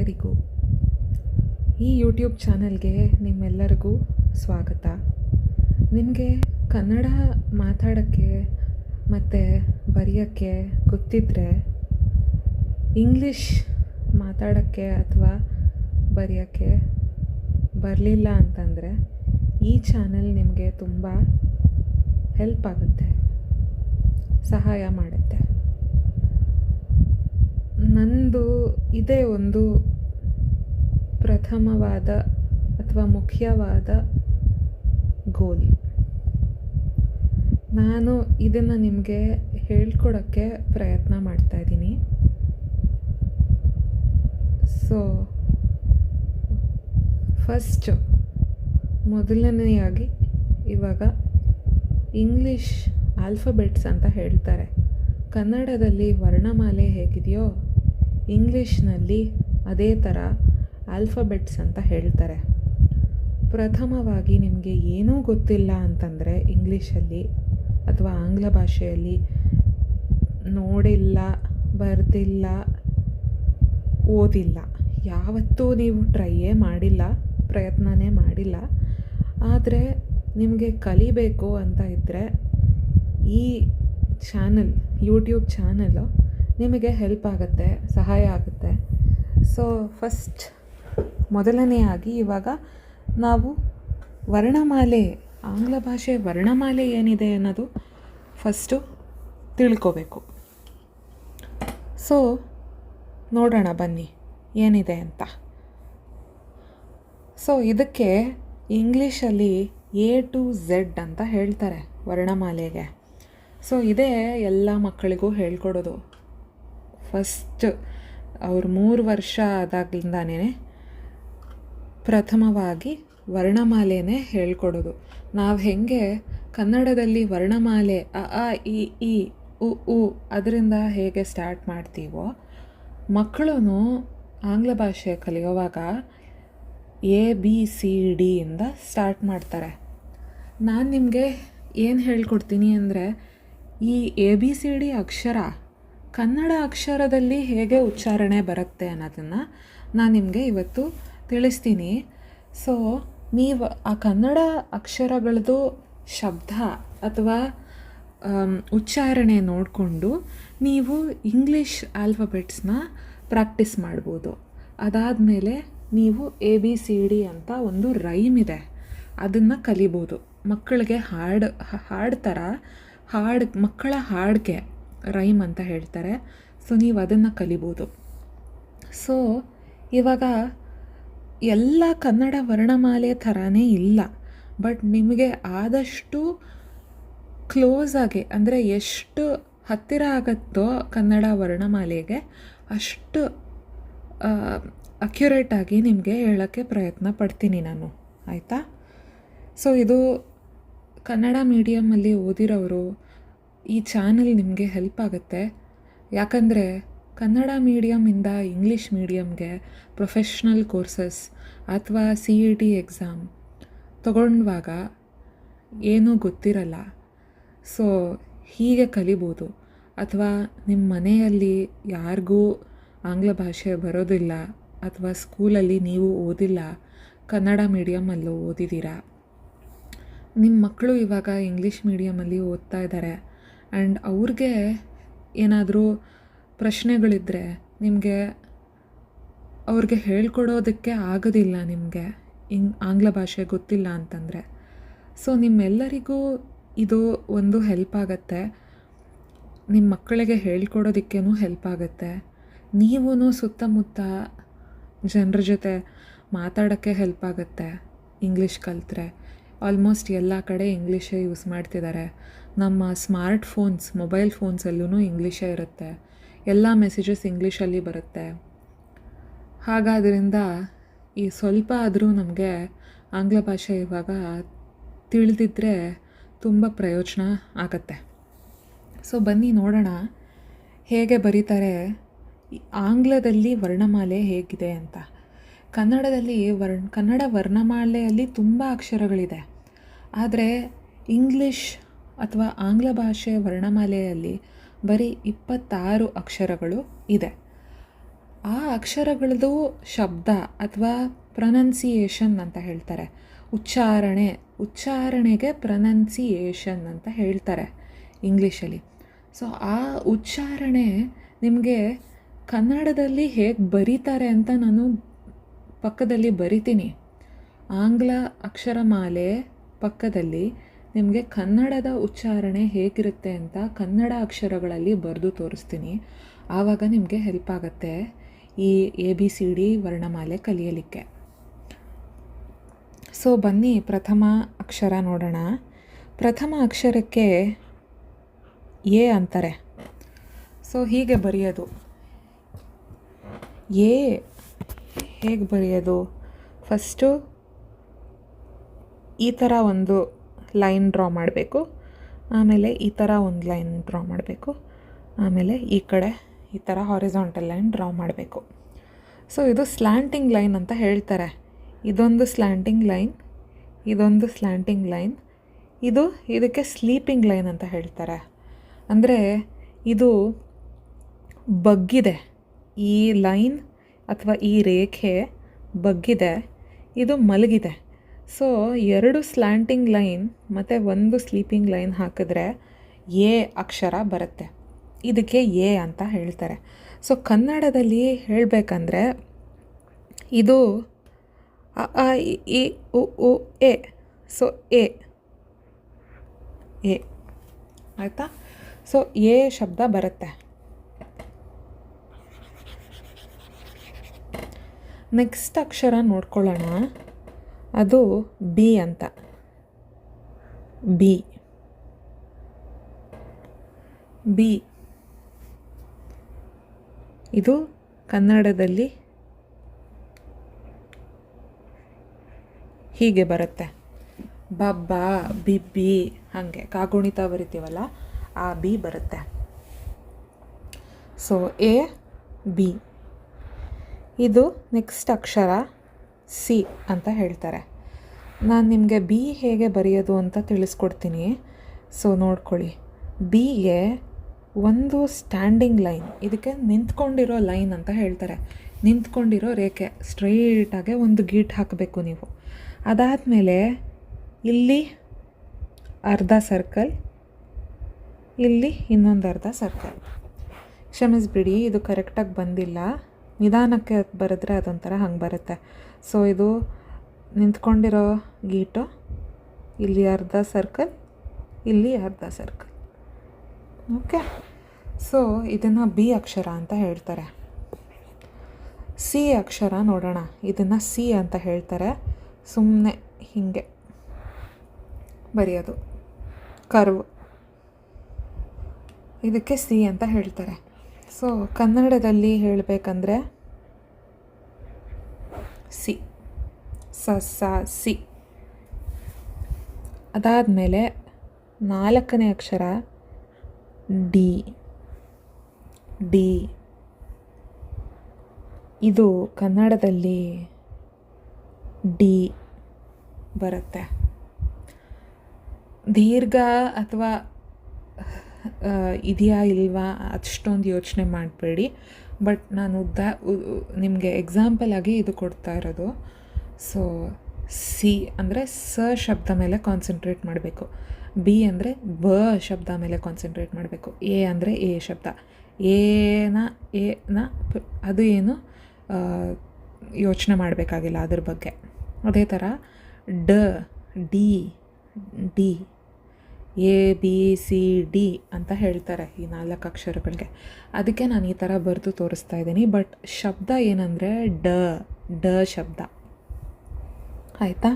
ಎಲ್ಲರಿಗೂ ಈ ಯೂಟ್ಯೂಬ್ ಚಾನಲ್ಗೆ ನಿಮ್ಮೆಲ್ಲರಿಗೂ ಸ್ವಾಗತ. ನಿಮಗೆ ಕನ್ನಡ ಮಾತಾಡೋಕ್ಕೆ ಮತ್ತು ಬರೆಯೋಕ್ಕೆ ಗೊತ್ತಿದ್ದರೆ ಇಂಗ್ಲೀಷ್ ಮಾತಾಡೋಕ್ಕೆ ಅಥವಾ ಬರೆಯೋಕ್ಕೆ ಬರಲಿಲ್ಲ ಅಂತಂದರೆ ಈ ಚಾನಲ್ ನಿಮಗೆ ತುಂಬ ಹೆಲ್ಪ್ ಆಗುತ್ತೆ, ಸಹಾಯ ಮಾಡುತ್ತೆ. ನಂದು ಇದೇ ಒಂದು ಪ್ರಥಮವಾದ ಅಥವಾ ಮುಖ್ಯವಾದ ಗೋಲ್. ನಾನು ಇದನ್ನು ನಿಮಗೆ ಹೇಳ್ಕೊಡೋಕ್ಕೆ ಪ್ರಯತ್ನ ಮಾಡ್ತಾಯಿದ್ದೀನಿ. ಸೊ ಮೊದಲನೆಯಾಗಿ ಇವಾಗ ಇಂಗ್ಲೀಷ್ ಆಲ್ಫಬೆಟ್ಸ್ ಅಂತ ಹೇಳ್ತಾರೆ. ಕನ್ನಡದಲ್ಲಿ ವರ್ಣಮಾಲೆ ಹೇಗಿದೆಯೋ ಇಂಗ್ಲೀಷ್ನಲ್ಲಿ ಅದೇ ಥರ ಆಲ್ಫಬೆಟ್ಸ್ ಅಂತ ಹೇಳ್ತಾರೆ. ಪ್ರಥಮವಾಗಿ ನಿಮಗೆ ಏನೂ ಗೊತ್ತಿಲ್ಲ ಅಂತಂದರೆ ಇಂಗ್ಲೀಷಲ್ಲಿ ಅಥವಾ ಆಂಗ್ಲ ಭಾಷೆಯಲ್ಲಿ ನೋಡಿಲ್ಲ, ಬರೆದಿಲ್ಲ, ಓದಿಲ್ಲ, ಯಾವತ್ತೂ ನೀವು ಟ್ರೈಯೇ ಮಾಡಿಲ್ಲ, ಪ್ರಯತ್ನನೇ ಮಾಡಿಲ್ಲ, ಆದರೆ ನಿಮಗೆ ಕಲಿಬೇಕು ಅಂತ ಇದ್ದರೆ ಈ ಚಾನಲ್, ಯೂಟ್ಯೂಬ್ ಚಾನಲ್ಲು ನಿಮಗೆ ಹೆಲ್ಪ್ ಆಗುತ್ತೆ, ಸಹಾಯ ಆಗುತ್ತೆ. ಸೊ ಮೊದಲನೆಯಾಗಿ ಇವಾಗ ನಾವು ವರ್ಣಮಾಲೆ, ಆಂಗ್ಲ ಭಾಷೆ ವರ್ಣಮಾಲೆ ಏನಿದೆ ಅನ್ನೋದು ಫಸ್ಟು ತಿಳ್ಕೋಬೇಕು. ಸೊ ನೋಡೋಣ ಬನ್ನಿ ಏನಿದೆ ಅಂತ. ಸೊ ಇದಕ್ಕೆ ಇಂಗ್ಲೀಷಲ್ಲಿ A to Z ಅಂತ ಹೇಳ್ತಾರೆ ವರ್ಣಮಾಲೆಗೆ. ಸೊ ಇದೇ ಎಲ್ಲ ಮಕ್ಕಳಿಗೂ ಹೇಳ್ಕೊಡೋದು. ಅವ್ರು 3 ವರ್ಷ ಆದಾಗ್ಲಿಂದಾನೇ ಪ್ರಥಮವಾಗಿ ವರ್ಣಮಾಲೆನೇ ಹೇಳ್ಕೊಡೋದು. ನಾವು ಹೇಗೆ ಕನ್ನಡದಲ್ಲಿ ವರ್ಣಮಾಲೆ ಅ ಆ ಇ ಈ ಉ ಉ ಅದರಿಂದ ಹೇಗೆ ಸ್ಟಾರ್ಟ್ ಮಾಡ್ತೀವೋ, ಮಕ್ಕಳು ಆಂಗ್ಲ ಭಾಷೆ ಕಲಿಯೋವಾಗ ABCD ಇಂದ ಸ್ಟಾರ್ಟ್ ಮಾಡ್ತಾರೆ. ನಾನು ನಿಮಗೆ ಏನು ಹೇಳ್ಕೊಡ್ತೀನಿ ಅಂದರೆ, ಈ ABCD ಅಕ್ಷರ ಕನ್ನಡ ಅಕ್ಷರದಲ್ಲಿ ಹೇಗೆ ಉಚ್ಚಾರಣೆ ಬರುತ್ತೆ ಅನ್ನೋದನ್ನು ನಾನು ನಿಮಗೆ ಇವತ್ತು ತಿಳಿಸ್ತೀನಿ. ಸೊ ನೀವು ಆ ಕನ್ನಡ ಅಕ್ಷರಗಳದ್ದು ಶಬ್ದ ಅಥವಾ ಉಚ್ಚಾರಣೆ ನೋಡಿಕೊಂಡು ನೀವು ಇಂಗ್ಲೀಷ್ ಆಲ್ಫಬೆಟ್ಸ್ನ ಪ್ರಾಕ್ಟೀಸ್ ಮಾಡ್ಬೋದು. ಅದಾದಮೇಲೆ ನೀವು ABCD ಅಂತ ಒಂದು ರೈಮ್ ಇದೆ, ಅದನ್ನು ಕಲಿಬೋದು. ಮಕ್ಕಳಿಗೆ ಹಾಡು ಥರ ಮಕ್ಕಳ ಹಾಡಿಗೆ ರೈಮ್ ಅಂತ ಹೇಳ್ತಾರೆ. ಸೊ ನೀವು ಅದನ್ನು ಕಲಿಬೋದು. ಸೊ ಇವಾಗ ಎಲ್ಲ ಕನ್ನಡ ವರ್ಣಮಾಲೆ ಥರನೇ ಇಲ್ಲ, ಬಟ್ ನಿಮಗೆ ಆದಷ್ಟು ಕ್ಲೋಸಾಗಿ, ಅಂದರೆ ಎಷ್ಟು ಹತ್ತಿರ ಆಗುತ್ತೋ ಕನ್ನಡ ವರ್ಣಮಾಲೆಗೆ ಅಷ್ಟು ಅಕ್ಯುರೇಟಾಗಿ ನಿಮಗೆ ಹೇಳೋಕ್ಕೆ ಪ್ರಯತ್ನ ಪಡ್ತೀನಿ ನಾನು, ಆಯಿತಾ? ಸೊ ಇದು ಕನ್ನಡ ಮೀಡಿಯಮಲ್ಲಿ ಓದಿರೋರು ಈ ಚಾನಲ್ ನಿಮಗೆ ಹೆಲ್ಪ್ ಆಗುತ್ತೆ. ಯಾಕಂದರೆ ಕನ್ನಡ ಮೀಡಿಯಮಿಂದ ಇಂಗ್ಲೀಷ್ ಮೀಡಿಯಮ್ಗೆ ಪ್ರೊಫೆಷ್ನಲ್ ಕೋರ್ಸಸ್ ಅಥವಾ CET ಎಕ್ಸಾಮ್ ತಗೊಂಡಾಗ ಏನೂ ಗೊತ್ತಿರಲ್ಲ. ಸೊ ಹೀಗೆ ಕಲಿಬೋದು. ಅಥವಾ ನಿಮ್ಮ ಮನೆಯಲ್ಲಿ ಯಾರಿಗೂ ಆಂಗ್ಲ ಭಾಷೆ ಬರೋದಿಲ್ಲ, ಅಥವಾ ಸ್ಕೂಲಲ್ಲಿ ನೀವು ಓದಿಲ್ಲ, ಕನ್ನಡ ಮೀಡಿಯಮಲ್ಲೂ ಓದಿದ್ದೀರಾ, ನಿಮ್ಮ ಮಕ್ಕಳು ಇವಾಗ ಇಂಗ್ಲೀಷ್ ಮೀಡಿಯಮಲ್ಲಿ ಓದ್ತಾ ಇದ್ದಾರೆ ಆ್ಯಂಡ್ ಅವ್ರಿಗೆ ಏನಾದರೂ ಪ್ರಶ್ನೆಗಳಿದ್ದರೆ ನಿಮಗೆ ಅವ್ರಿಗೆ ಹೇಳ್ಕೊಡೋದಕ್ಕೆ ಆಗೋದಿಲ್ಲ, ನಿಮಗೆ ಆಂಗ್ಲ ಭಾಷೆ ಗೊತ್ತಿಲ್ಲ ಅಂತಂದರೆ. ಸೊ ನಿಮ್ಮೆಲ್ಲರಿಗೂ ಇದು ಒಂದು ಹೆಲ್ಪ್ ಆಗುತ್ತೆ. ನಿಮ್ಮ ಮಕ್ಕಳಿಗೆ ಹೇಳ್ಕೊಡೋದಕ್ಕೇನೂ ಹೆಲ್ಪ್ ಆಗುತ್ತೆ. ನೀವೂ ಸುತ್ತಮುತ್ತ ಜನರ ಜೊತೆ ಮಾತಾಡೋಕ್ಕೆ ಹೆಲ್ಪ್ ಆಗುತ್ತೆ ಇಂಗ್ಲೀಷ್ ಕಲಿತ್ರೆ. ಆಲ್ಮೋಸ್ಟ್ ಎಲ್ಲ ಕಡೆ ಇಂಗ್ಲೀಷೇ ಯೂಸ್ ಮಾಡ್ತಿದ್ದಾರೆ. ನಮ್ಮ ಸ್ಮಾರ್ಟ್ ಫೋನ್ಸ್, ಮೊಬೈಲ್ ಫೋನ್ಸಲ್ಲೂ ಇಂಗ್ಲೀಷೇ ಇರುತ್ತೆ. ಎಲ್ಲ ಮೆಸೇಜಸ್ ಇಂಗ್ಲೀಷಲ್ಲಿ ಬರುತ್ತೆ. ಹಾಗಾದ್ರಿಂದ ಈ ಸ್ವಲ್ಪ ಆದರೂ ನಮಗೆ ಆಂಗ್ಲ ಭಾಷೆ ಇವಾಗ ತಿಳಿದಿದ್ದರೆ ತುಂಬ ಪ್ರಯೋಜನ ಆಗುತ್ತೆ. ಸೊ ಬನ್ನಿ ನೋಡೋಣ ಹೇಗೆ ಬರೀತಾರೆ, ಆಂಗ್ಲದಲ್ಲಿ ವರ್ಣಮಾಲೆ ಹೇಗಿದೆ ಅಂತ. ಕನ್ನಡದಲ್ಲಿ ಕನ್ನಡ ವರ್ಣಮಾಲೆಯಲ್ಲಿ ತುಂಬ ಅಕ್ಷರಗಳಿದೆ, ಆದರೆ ಇಂಗ್ಲೀಷ್ ಅಥವಾ ಆಂಗ್ಲ ಭಾಷೆ ವರ್ಣಮಾಲೆಯಲ್ಲಿ ಬರೀ 26 ಅಕ್ಷರಗಳು ಇದೆ. ಆ ಅಕ್ಷರಗಳದ್ದು ಶಬ್ದ ಅಥವಾ ಪ್ರೊನೌನ್ಸಿಯೇಷನ್ ಅಂತ ಹೇಳ್ತಾರೆ. ಉಚ್ಚಾರಣೆಗೆ ಪ್ರೊನೌನ್ಸಿಯೇಷನ್ ಅಂತ ಹೇಳ್ತಾರೆ ಇಂಗ್ಲೀಷಲ್ಲಿ. ಸೊ ಆ ಉಚ್ಚಾರಣೆ ನಿಮಗೆ ಕನ್ನಡದಲ್ಲಿ ಹೇಗೆ ಬರೀತಾರೆ ಅಂತ ನಾನು ಪಕ್ಕದಲ್ಲಿ ಬರಿತೀನಿ. ಆಂಗ್ಲ ಅಕ್ಷರಮಾಲೆ ಪಕ್ಕದಲ್ಲಿ ನಿಮಗೆ ಕನ್ನಡದ ಉಚ್ಚಾರಣೆ ಹೇಗಿರುತ್ತೆ ಅಂತ ಕನ್ನಡ ಅಕ್ಷರಗಳಲ್ಲಿ ಬರೆದು ತೋರಿಸ್ತೀನಿ. ಆವಾಗ ನಿಮಗೆ ಹೆಲ್ಪ್ ಆಗುತ್ತೆ ಈ ABCD ವರ್ಣಮಾಲೆ ಕಲಿಯಲಿಕ್ಕೆ. ಸೊ ಬನ್ನಿ ಪ್ರಥಮ ಅಕ್ಷರ ನೋಡೋಣ. ಪ್ರಥಮ ಅಕ್ಷರಕ್ಕೆ ಎ ಅಂತಾರೆ. ಸೊ ಹೀಗೆ ಬರೆಯೋದು. ಎ ಹೇಗೆ ಬರೆಯೋದು? ಫಸ್ಟು ಈ ಥರ ಒಂದು ಲೈನ್ ಡ್ರಾ ಮಾಡಬೇಕು, ಆಮೇಲೆ ಈ ಥರ ಒಂದು ಲೈನ್ ಡ್ರಾ ಮಾಡಬೇಕು, ಆಮೇಲೆ ಈ ಕಡೆ ಈ ಥರ ಹಾರಿಸಾಂಟಲ್ ಲೈನ್ ಡ್ರಾ ಮಾಡಬೇಕು. ಸೊ ಇದು ಸ್ಲ್ಯಾಂಟಿಂಗ್ ಲೈನ್ ಅಂತ ಹೇಳ್ತಾರೆ. ಇದೊಂದು ಸ್ಲ್ಯಾಂಟಿಂಗ್ ಲೈನ್, ಇದೊಂದು ಸ್ಲ್ಯಾಂಟಿಂಗ್ ಲೈನ್, ಇದಕ್ಕೆ ಸ್ಲೀಪಿಂಗ್ ಲೈನ್ ಅಂತ ಹೇಳ್ತಾರೆ. ಅಂದರೆ ಇದು ಬಗ್ಗಿದೆ, ಈ ಲೈನ್ ಅಥವಾ ಈ ರೇಖೆ ಬಗ್ಗಿದೆ, ಇದು ಮಲಗಿದೆ. ಸೊ 2 ಸ್ಲ್ಯಾಂಟಿಂಗ್ ಲೈನ್ ಮತ್ತು ಒಂದು ಸ್ಲೀಪಿಂಗ್ ಲೈನ್ ಹಾಕಿದ್ರೆ ಎ ಅಕ್ಷರ ಬರುತ್ತೆ. ಇದಕ್ಕೆ ಎ ಅಂತ ಹೇಳ್ತಾರೆ. ಸೊ ಕನ್ನಡದಲ್ಲಿ ಹೇಳಬೇಕಂದ್ರೆ ಇದು ಅ ಆ ಇ ಈ ಉ ಉ ಎ. ಸೊ ಎ ಆಯಿತಾ? ಸೊ ಎ ಶಬ್ದ ಬರುತ್ತೆ. ನೆಕ್ಸ್ಟ್ ಅಕ್ಷರ ನೋಡ್ಕೊಳ್ಳೋಣ. ಅದು ಬಿ ಅಂತ. ಬಿ ಇದು ಕನ್ನಡದಲ್ಲಿ ಹೀಗೆ ಬರುತ್ತೆ. ಬಬ್ಬ, ಬಿಬ್ಬಿ, ಹಾಗೆ ಕಾಗುಣಿತ ಬರಿತೀವಲ್ಲ, ಆ ಬಿ ಬರುತ್ತೆ. So A B. ಇದು ನೆಕ್ಸ್ಟ್ ಅಕ್ಷರ ಸಿ ಅಂತ ಹೇಳ್ತಾರೆ. ನಾನು ನಿಮಗೆ ಬಿ ಹೇಗೆ ಬರೆಯೋದು ಅಂತ ತಿಳಿಸ್ಕೊಡ್ತೀನಿ. ಸೊ ನೋಡ್ಕೊಳ್ಳಿ, ಬಿಗೆ ಒಂದು ಸ್ಟ್ಯಾಂಡಿಂಗ್ ಲೈನ್, ಇದಕ್ಕೆ ನಿಂತ್ಕೊಂಡಿರೋ ಲೈನ್ ಅಂತ ಹೇಳ್ತಾರೆ. ನಿಂತ್ಕೊಂಡಿರೋ ರೇಖೆ, ಸ್ಟ್ರೈಟಾಗೆ ಒಂದು ಗೀಟ್ ಹಾಕಬೇಕು ನೀವು. ಅದಾದಮೇಲೆ ಇಲ್ಲಿ ಅರ್ಧ ಸರ್ಕಲ್, ಇಲ್ಲಿ ಇನ್ನೊಂದು ಅರ್ಧ ಸರ್ಕಲ್. ಕ್ಷಮಿಸ್ಬಿಡಿ, ಇದು ಕರೆಕ್ಟಾಗಿ ಬಂದಿಲ್ಲ. ನಿಧಾನಕ್ಕೆ ಬರೆದ್ರೆ ಅದೊಂಥರ ಹಂಗೆ ಬರುತ್ತೆ. ಸೊ ಇದು ನಿಂತ್ಕೊಂಡಿರೋ ಗೀಟು, ಇಲ್ಲಿ ಅರ್ಧ ಸರ್ಕಲ್, ಇಲ್ಲಿ ಅರ್ಧ ಸರ್ಕಲ್. ಓಕೆ. ಸೊ ಇದನ್ನು ಬಿ ಅಕ್ಷರ ಅಂತ ಹೇಳ್ತಾರೆ. ಸಿ ಅಕ್ಷರ ನೋಡೋಣ. ಇದನ್ನು ಸಿ ಅಂತ ಹೇಳ್ತಾರೆ. ಸುಮ್ಮನೆ ಹೀಗೆ ಬರೆಯೋದು, ಕರ್ವ್. ಇದಕ್ಕೆ ಸಿ ಅಂತ ಹೇಳ್ತಾರೆ. ಸೊ ಕನ್ನಡದಲ್ಲಿ ಹೇಳಬೇಕಂದ್ರೆ ಸಿ, ಸಿ. ಅದಾದಮೇಲೆ 4ನೇ ಅಕ್ಷರ ಡಿ. ಇದು ಕನ್ನಡದಲ್ಲಿ ಡಿ ಬರುತ್ತೆ. ದೀರ್ಘ ಅಥವಾ ಇದೆಯಾ ಇಲ್ವಾ ಅಷ್ಟೊಂದು ಯೋಚನೆ ಮಾಡಬೇಡಿ. ಬಟ್ ನಾನು ನಿಮಗೆ ಎಕ್ಸಾಂಪಲ್ ಆಗಿ ಇದು ಕೊಡ್ತಾ ಇರೋದು. ಸೊ ಸಿ ಅಂದರೆ ಸ ಶಬ್ದ ಮೇಲೆ ಕಾನ್ಸಂಟ್ರೇಟ್ ಮಾಡಬೇಕು. ಬಿ ಅಂದರೆ ಬ ಶಬ್ದ ಮೇಲೆ ಕಾನ್ಸಂಟ್ರೇಟ್ ಮಾಡಬೇಕು. ಎ ಅಂದರೆ ಎ ಶಬ್ದ. ಏನ ಅದು ಏನು ಯೋಚನೆ ಮಾಡಬೇಕಾಗಿಲ್ಲ ಅದ್ರ ಬಗ್ಗೆ. ಅದೇ ಥರ ಡಿ ABCD ಅಂತ ಹೇಳ್ತಾರೆ ಈ 4 ಅಕ್ಷರಗಳಿಗೆ. ಅದಕ್ಕೆ ನಾನು ಈ ಥರ ಬರೆದು ತೋರಿಸ್ತಾ ಇದ್ದೀನಿ. ಬಟ್ ಶಬ್ದ ಏನಂದರೆ ಡ ಶಬ್ದ. ಆಯಿತಾ?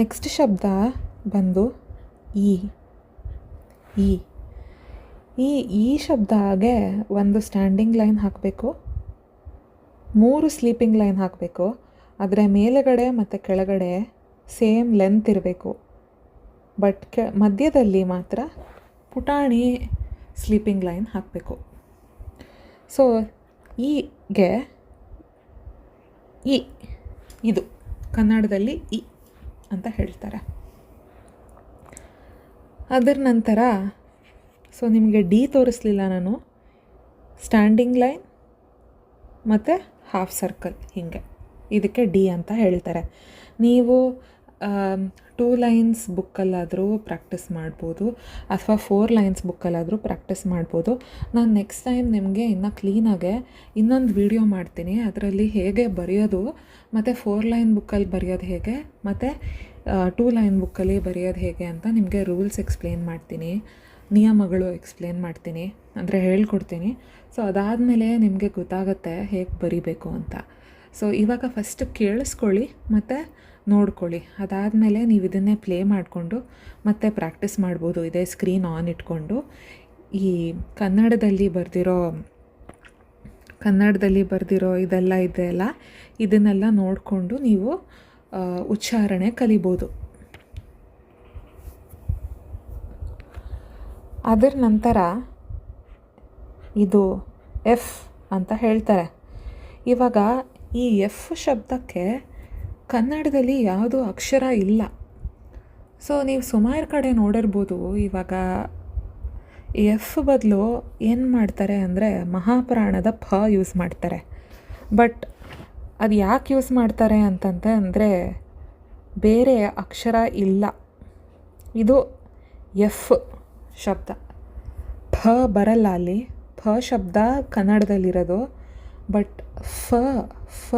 ನೆಕ್ಸ್ಟ್ ಶಬ್ದ ಬಂದು ಈ ಶಬ್ದಗೆ ಒಂದು ಸ್ಟ್ಯಾಂಡಿಂಗ್ ಲೈನ್ ಹಾಕಬೇಕು, 3 ಸ್ಲೀಪಿಂಗ್ ಲೈನ್ ಹಾಕಬೇಕು. ಆದರೆ ಮೇಲುಗಡೆ ಮತ್ತು ಕೆಳಗಡೆ ಸೇಮ್ ಲೆಂತ್ ಇರಬೇಕು. ಬಟ್ ಮಧ್ಯದಲ್ಲಿ ಮಾತ್ರ ಪುಟಾಣಿ ಸ್ಲೀಪಿಂಗ್ ಲೈನ್ ಹಾಕಬೇಕು. ಸೊ ಈಗೆ ಇದು ಕನ್ನಡದಲ್ಲಿ ಇ ಅಂತ ಹೇಳ್ತಾರೆ. ಅದರ ನಂತರ ಸೊ ನಿಮಗೆ ಡಿ ತೋರಿಸ್ಲಿಲ್ಲ ನಾನು. ಸ್ಟ್ಯಾಂಡಿಂಗ್ ಲೈನ್ ಮತ್ತು ಹಾಫ್ ಸರ್ಕಲ್ ಹೀಗೆ, ಇದಕ್ಕೆ ಡಿ ಅಂತ ಹೇಳ್ತಾರೆ. ನೀವು 2 ಲೈನ್ಸ್ ಬುಕ್ಕಲ್ಲಾದರೂ ಪ್ರಾಕ್ಟೀಸ್ ಮಾಡ್ಬೋದು ಅಥವಾ 4 ಲೈನ್ಸ್ ಬುಕ್ಕಲ್ಲಾದರೂ ಪ್ರಾಕ್ಟೀಸ್ ಮಾಡ್ಬೋದು. ನಾನು ನೆಕ್ಸ್ಟ್ ಟೈಮ್ ನಿಮಗೆ ಇನ್ನೂ ಕ್ಲೀನಾಗೆ ಇನ್ನೊಂದು ವಿಡಿಯೋ ಮಾಡ್ತೀನಿ, ಅದರಲ್ಲಿ ಹೇಗೆ ಬರೆಯೋದು ಮತ್ತು 4 ಲೈನ್ ಬುಕ್ಕಲ್ಲಿ ಬರೆಯೋದು ಹೇಗೆ ಮತ್ತು 2 ಲೈನ್ ಬುಕ್ಕಲ್ಲಿ ಬರೆಯೋದು ಹೇಗೆ ಅಂತ ನಿಮಗೆ ರೂಲ್ಸ್ ಎಕ್ಸ್ಪ್ಲೇನ್ ಮಾಡ್ತೀನಿ, ನಿಯಮಗಳು ಎಕ್ಸ್ಪ್ಲೇನ್ ಮಾಡ್ತೀನಿ, ಅಂದರೆ ಹೇಳ್ಕೊಡ್ತೀನಿ. ಸೊ ಅದಾದಮೇಲೆ ನಿಮಗೆ ಗೊತ್ತಾಗುತ್ತೆ ಹೇಗೆ ಬರಿಬೇಕು ಅಂತ. ಸೊ ಇವಾಗ ಫಸ್ಟ್ ಕೇಳಿಸ್ಕೊಳ್ಳಿ ಮತ್ತು ನೋಡ್ಕೊಳ್ಳಿ. ಅದಾದಮೇಲೆ ನೀವು ಇದನ್ನೇ ಪ್ಲೇ ಮಾಡಿಕೊಂಡು ಮತ್ತೆ ಪ್ರಾಕ್ಟೀಸ್ ಮಾಡ್ಬೋದು ಇದೇ ಸ್ಕ್ರೀನ್ ಆನ್ ಇಟ್ಕೊಂಡು. ಈ ಕನ್ನಡದಲ್ಲಿ ಬರೆದಿರೋ ಇದೆಲ್ಲ ಇದೆಯಲ್ಲ, ಇದನ್ನೆಲ್ಲ ನೋಡಿಕೊಂಡು ನೀವು ಉಚ್ಚಾರಣೆ ಕಲಿಬೋದು. ಅದರ ನಂತರ ಇದು ಎಫ್ ಅಂತ ಹೇಳ್ತಾರೆ. ಇವಾಗ ಈ ಎಫ್ ಶಬ್ದಕ್ಕೆ ಕನ್ನಡದಲ್ಲಿ ಯಾವುದೂ ಅಕ್ಷರ ಇಲ್ಲ. ಸೊ ನೀವು ಸುಮಾರು ಕಡೆ ನೋಡಿರ್ಬೋದು, ಇವಾಗ ಎಫ್ ಬದಲು ಏನು ಮಾಡ್ತಾರೆ ಅಂದರೆ ಮಹಾಪ್ರಾಣದ ಪ ಯೂಸ್ ಮಾಡ್ತಾರೆ. ಬಟ್ ಅದು ಯಾಕೆ ಯೂಸ್ ಮಾಡ್ತಾರೆ ಅಂದರೆ ಬೇರೆ ಅಕ್ಷರ ಇಲ್ಲ, ಇದು ಎಫ್ ಶಬ್ದ. ಫ ಬರಲ್ಲ ಅಲ್ಲಿ, ಫ ಶಬ್ದ ಕನ್ನಡದಲ್ಲಿರೋದು, ಬಟ್ ಫ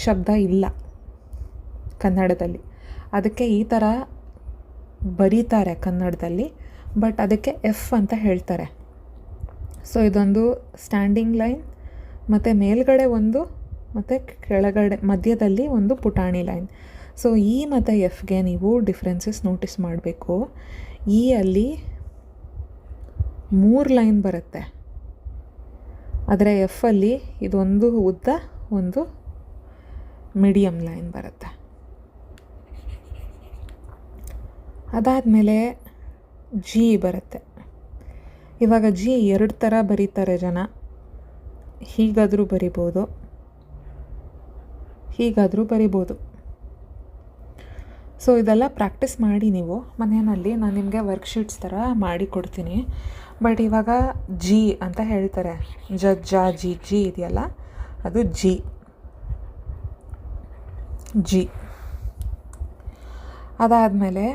ಶಬ್ದ ಇಲ್ಲ ಕನ್ನಡದಲ್ಲಿ. ಅದಕ್ಕೆ ಈ ಥರ ಬರೀತಾರೆ ಕನ್ನಡದಲ್ಲಿ, ಬಟ್ ಅದಕ್ಕೆ ಎಫ್ ಅಂತ ಹೇಳ್ತಾರೆ. ಸೊ ಇದೊಂದು ಸ್ಟ್ಯಾಂಡಿಂಗ್ ಲೈನ್ ಮತ್ತು ಮೇಲ್ಗಡೆ ಒಂದು ಮತ್ತು ಕೆಳಗಡೆ ಮಧ್ಯದಲ್ಲಿ ಒಂದು ಪುಟಾಣಿ ಲೈನ್. ಸೊ ಇ ಮತ್ತು ಎಫ್ಗೆ ನೀವು ಡಿಫ್ರೆನ್ಸಸ್ ನೋಟಿಸ್ ಮಾಡಬೇಕು. ಇ ಅಲ್ಲಿ 3 ಲೈನ್ ಬರುತ್ತೆ, ಆದರೆ ಎಫಲ್ಲಿ ಇದೊಂದು ಉದ್ದ ಒಂದು ಮೀಡಿಯಮ್ ಲೈನ್ ಬರುತ್ತೆ. ಅದಾದಮೇಲೆ ಜಿ ಬರುತ್ತೆ. ಇವಾಗ ಜಿ 2 ಥರ ಬರೀತಾರೆ ಜನ, ಹೀಗಾದರೂ ಬರಿಬೋದು, ಹೀಗಾದರೂ ಬರಿಬೋದು. ಸೊ ಇದೆಲ್ಲ ಪ್ರಾಕ್ಟೀಸ್ ಮಾಡಿ ನೀವು ಮನೆಯಲ್ಲಿ, ನಾನು ನಿಮಗೆ ವರ್ಕ್ಶೀಟ್ಸ್ ಥರ ಮಾಡಿ ಕೊಡ್ತೀನಿ. ಬಟ್ ಇವಾಗ ಜಿ ಅಂತ ಹೇಳ್ತಾರೆ, ಜಿ ಇದೆಯಲ್ಲ ಅದು ಜಿ. ಅದಾದಮೇಲೆ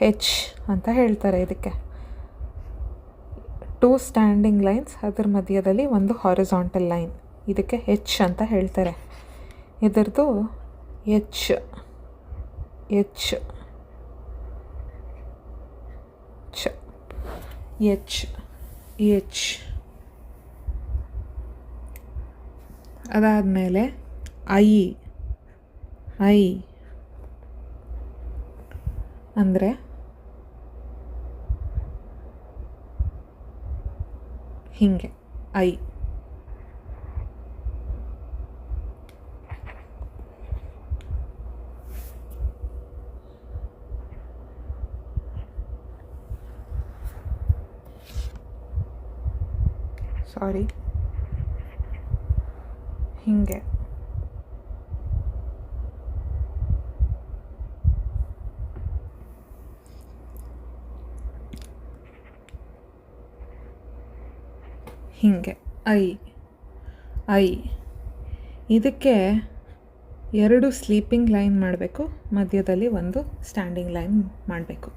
ಹೆಚ್ ಅಂತ ಹೇಳ್ತಾರೆ. ಇದಕ್ಕೆ 2 ಸ್ಟ್ಯಾಂಡಿಂಗ್ ಲೈನ್ಸ್, ಅದರ ಮಧ್ಯದಲ್ಲಿ ಒಂದು ಹಾರಿಜಾಂಟಲ್ ಲೈನ್, ಇದಕ್ಕೆ ಹೆಚ್ ಅಂತ ಹೇಳ್ತಾರೆ. ಇದರದ್ದು ಎಚ್ ಅದಾದಮೇಲೆ ಐ ಅಂದರೆ ಹೀಗೆ ಐ. ಸಾರಿ, ಹೀಗೆ. ಹೀಗೆ ಐ. ಇದಕ್ಕೆ 2 ಸ್ಲೀಪಿಂಗ್ ಲೈನ್ ಮಾಡಬೇಕು, ಮಧ್ಯದಲ್ಲಿ ಒಂದು ಸ್ಟ್ಯಾಂಡಿಂಗ್ ಲೈನ್ ಮಾಡಬೇಕು.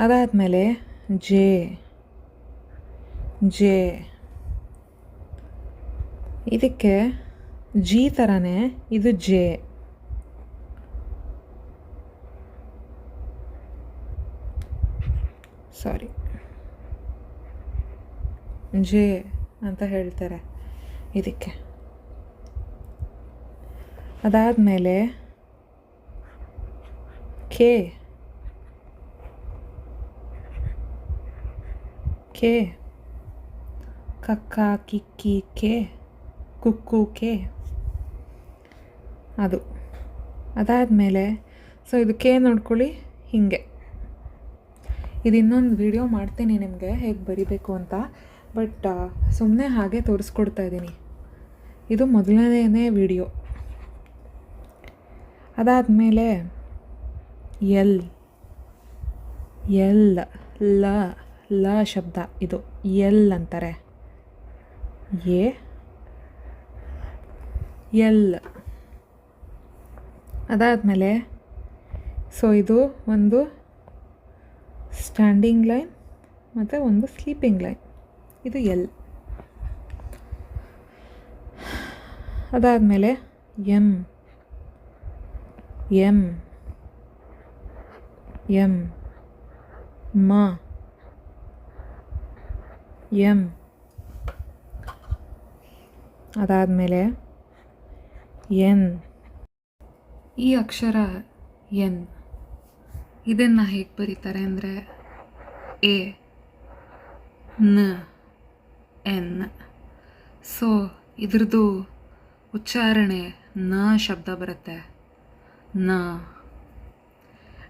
ಅದಾದಮೇಲೆ ಜೆ. ಇದಕ್ಕೆ ಜಿ ಥರನೇ ಇದು ಜೆ. ಸಾರಿ, ಜೆ ಅಂತ ಹೇಳ್ತಾರೆ ಇದಕ್ಕೆ. ಅದಾದಮೇಲೆ ಕೆ. ಕಕ್ಕ, ಕಿಕ್ಕಿ, ಕೆ, ಕುಕ್ಕು, ಕೆ, ಅದು. ಅದಾದಮೇಲೆ ಸೊ ಇದು ಕೆ ನೋಡ್ಕೊಳ್ಳಿ ಹೀಗೆ. ಇದು ಇನ್ನೊಂದು ವಿಡಿಯೋ ಮಾಡ್ತೀನಿ ನಿಮಗೆ ಹೇಗೆ ಬರಿಬೇಕು ಅಂತ, ಬಟ್ ಸುಮ್ಮನೆ ಹಾಗೆ ತೋರಿಸ್ಕೊಡ್ತಾ ಇದ್ದೀನಿ. ಇದು ಮೊದಲನೇ ವಿಡಿಯೋ. ಅದಾದಮೇಲೆ ಎಲ್, ಲ, ಲ ಶಬ್ದ ಇದು ಎಲ್ ಅಂತಾರೆ. A L. ಅದಾದಮೇಲೆ ಸೊ ಇದು ಒಂದು ಸ್ಟ್ಯಾಂಡಿಂಗ್ ಲೈನ್ ಮತ್ತು ಒಂದು ಸ್ಲೀಪಿಂಗ್ ಲೈನ್, ಇದು ಎಲ್. ಅದಾದಮೇಲೆ ಎಮ್ ಎಮ್ ಎಮ್ ಮ ಎಮ್. ಅದಾದಮೇಲೆ ಎನ್. ಈ ಅಕ್ಷರ ಎನ್, ಇದನ್ನು ಹೇಗೆ ಬರೀತಾರೆ ಅಂದರೆ ಎ ನ ಎನ್. ಸೊ ಇದ್ರದ್ದು ಉಚ್ಚಾರಣೆ ನ ಶಬ್ದ ಬರುತ್ತೆ, ನ.